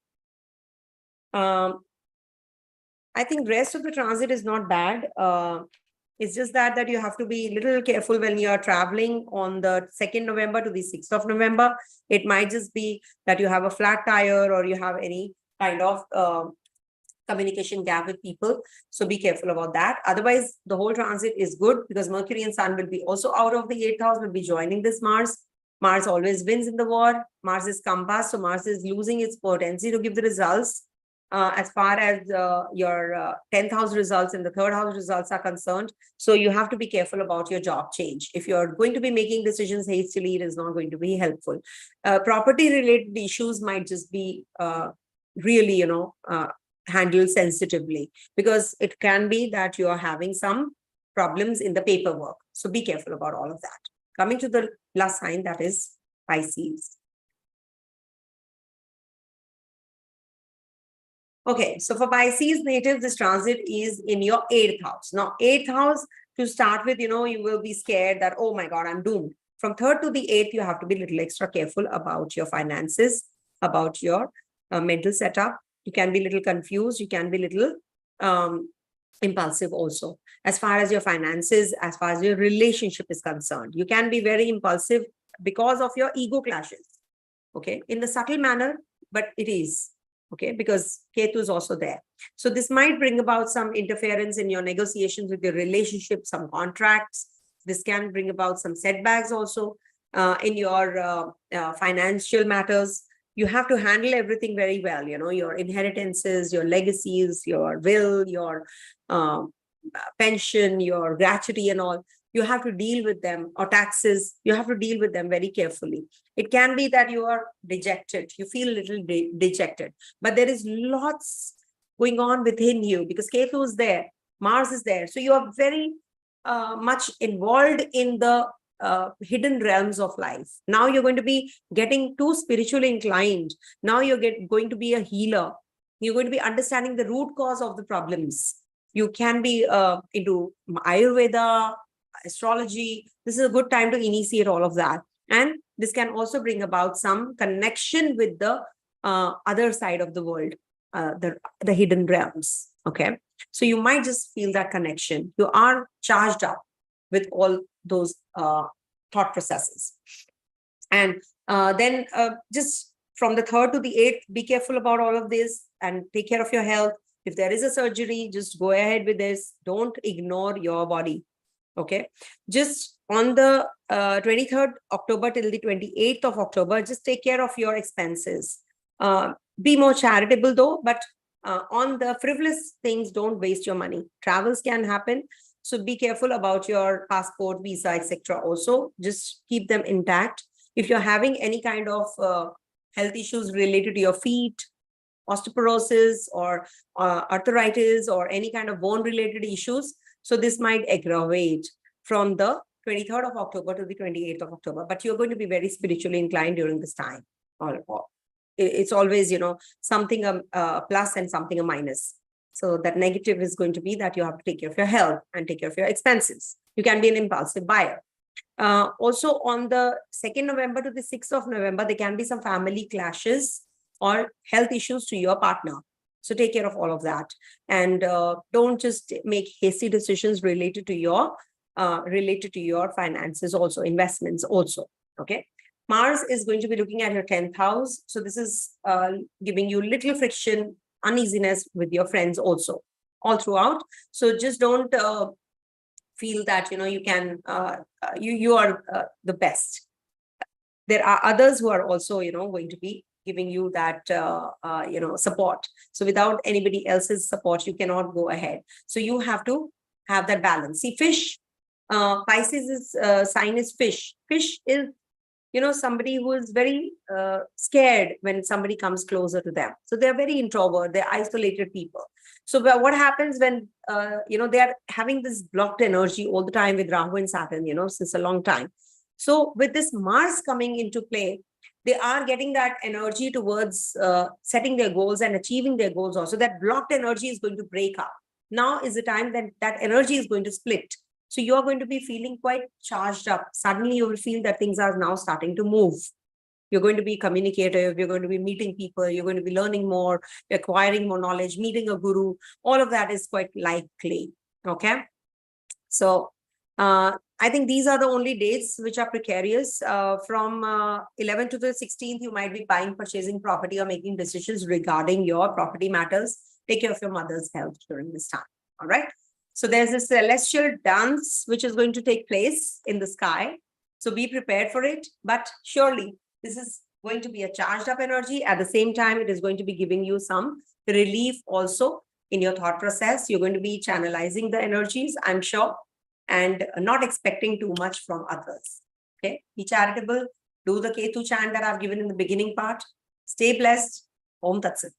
S1: I think rest of the transit is not bad. It's just that you have to be a little careful when you are traveling on the 2nd November to the 6th of November. It might just be that you have a flat tire or you have any kind of communication gap with people. So be careful about that. Otherwise, the whole transit is good because Mercury and Sun will be also out of the 8th house, will be joining this Mars. Mars always wins in the war. Mars is compass. So Mars is losing its potency to give the results. As far as your 10th house results and the 3rd house results are concerned. So you have to be careful about your job change. If you're going to be making decisions hastily, it is not going to be helpful. Property related issues might just be really, handled sensitively because it can be that you are having some problems in the paperwork. So be careful about all of that. Coming to the last sign, that is Pisces. Okay, so for Pisces native, this transit is in your 8th house. Now, 8th house, to start with, you will be scared that, oh my God, I'm doomed. From 3rd to the 8th, you have to be a little extra careful about your finances, about your mental setup. You can be a little confused. You can be a little impulsive also. As far as your finances, as far as your relationship is concerned, you can be very impulsive because of your ego clashes. Okay, in the subtle manner, but it is. Okay, because Ketu is also there. So this might bring about some interference in your negotiations with your relationship, some contracts. This can bring about some setbacks also in your financial matters. You have to handle everything very well, your inheritances, your legacies, your will, your pension, your gratuity and all. You have to deal with them, or taxes. You have to deal with them very carefully. It can be that you are dejected. You feel a little dejected, but there is lots going on within you because Ketu is there, Mars is there. So you are very much involved in the hidden realms of life. Now you're going to be getting too spiritually inclined. Now you're going to be a healer. You're going to be understanding the root cause of the problems. You can be into Ayurveda, astrology. This is a good time to initiate all of that. And this can also bring about some connection with the other side of the world, the hidden realms. Okay. So you might just feel that connection. You are charged up with all those thought processes. And then just from the 3rd to the 8th, be careful about all of this and take care of your health. If there is a surgery, just go ahead with this. Don't ignore your body. Okay. Just on the 23rd October till the 28th of October, just take care of your expenses. Be more charitable though, but on the frivolous things, don't waste your money. Travels can happen. So be careful about your passport, visa, etc. Also, just keep them intact. If you're having any kind of health issues related to your feet, osteoporosis or arthritis or any kind of bone related issues, so this might aggravate from the 23rd of October to the 28th of October. But you're going to be very spiritually inclined during this time. It's always, something a plus and something a minus. So that negative is going to be that you have to take care of your health and take care of your expenses. You can be an impulsive buyer. Also on the 2nd November to the 6th of November, there can be some family clashes or health issues to your partner. So take care of all of that. And don't just make hasty decisions related to your finances also, investments also. Okay. Mars is going to be looking at your 10th house. So this is giving you little friction, uneasiness with your friends also all throughout. So just don't feel that, you can, you are the best. There are others who are also, going to be giving you that, support. So without anybody else's support, you cannot go ahead. So you have to have that balance. See, fish, Pisces' sign is fish. Fish is, somebody who is very scared when somebody comes closer to them. So they're very introvert, they're isolated people. So what happens when, they are having this blocked energy all the time with Rahu and Saturn, since a long time. So with this Mars coming into play, they are getting that energy towards setting their goals and achieving their goals also. That blocked energy is going to break up. Now is the time that that energy is going to split. So you're going to be feeling quite charged up. Suddenly you will feel that things are now starting to move. You're going to be communicative. You're going to be meeting people. You're going to be learning more, acquiring more knowledge, meeting a guru. All of that is quite likely. Okay. So I think these are the only dates which are precarious. From 11th to the 16th, you might be buying, purchasing property or making decisions regarding your property matters. Take care of your mother's health during this time. All right. So there's a celestial dance which is going to take place in the sky. So be prepared for it. But surely this is going to be a charged up energy. At the same time, it is going to be giving you some relief also in your thought process. You're going to be channelizing the energies, I'm sure, and not expecting too much from others. Okay. Be charitable. Do the Ketu chant that I've given in the beginning part. Stay blessed. Om Tat Sat.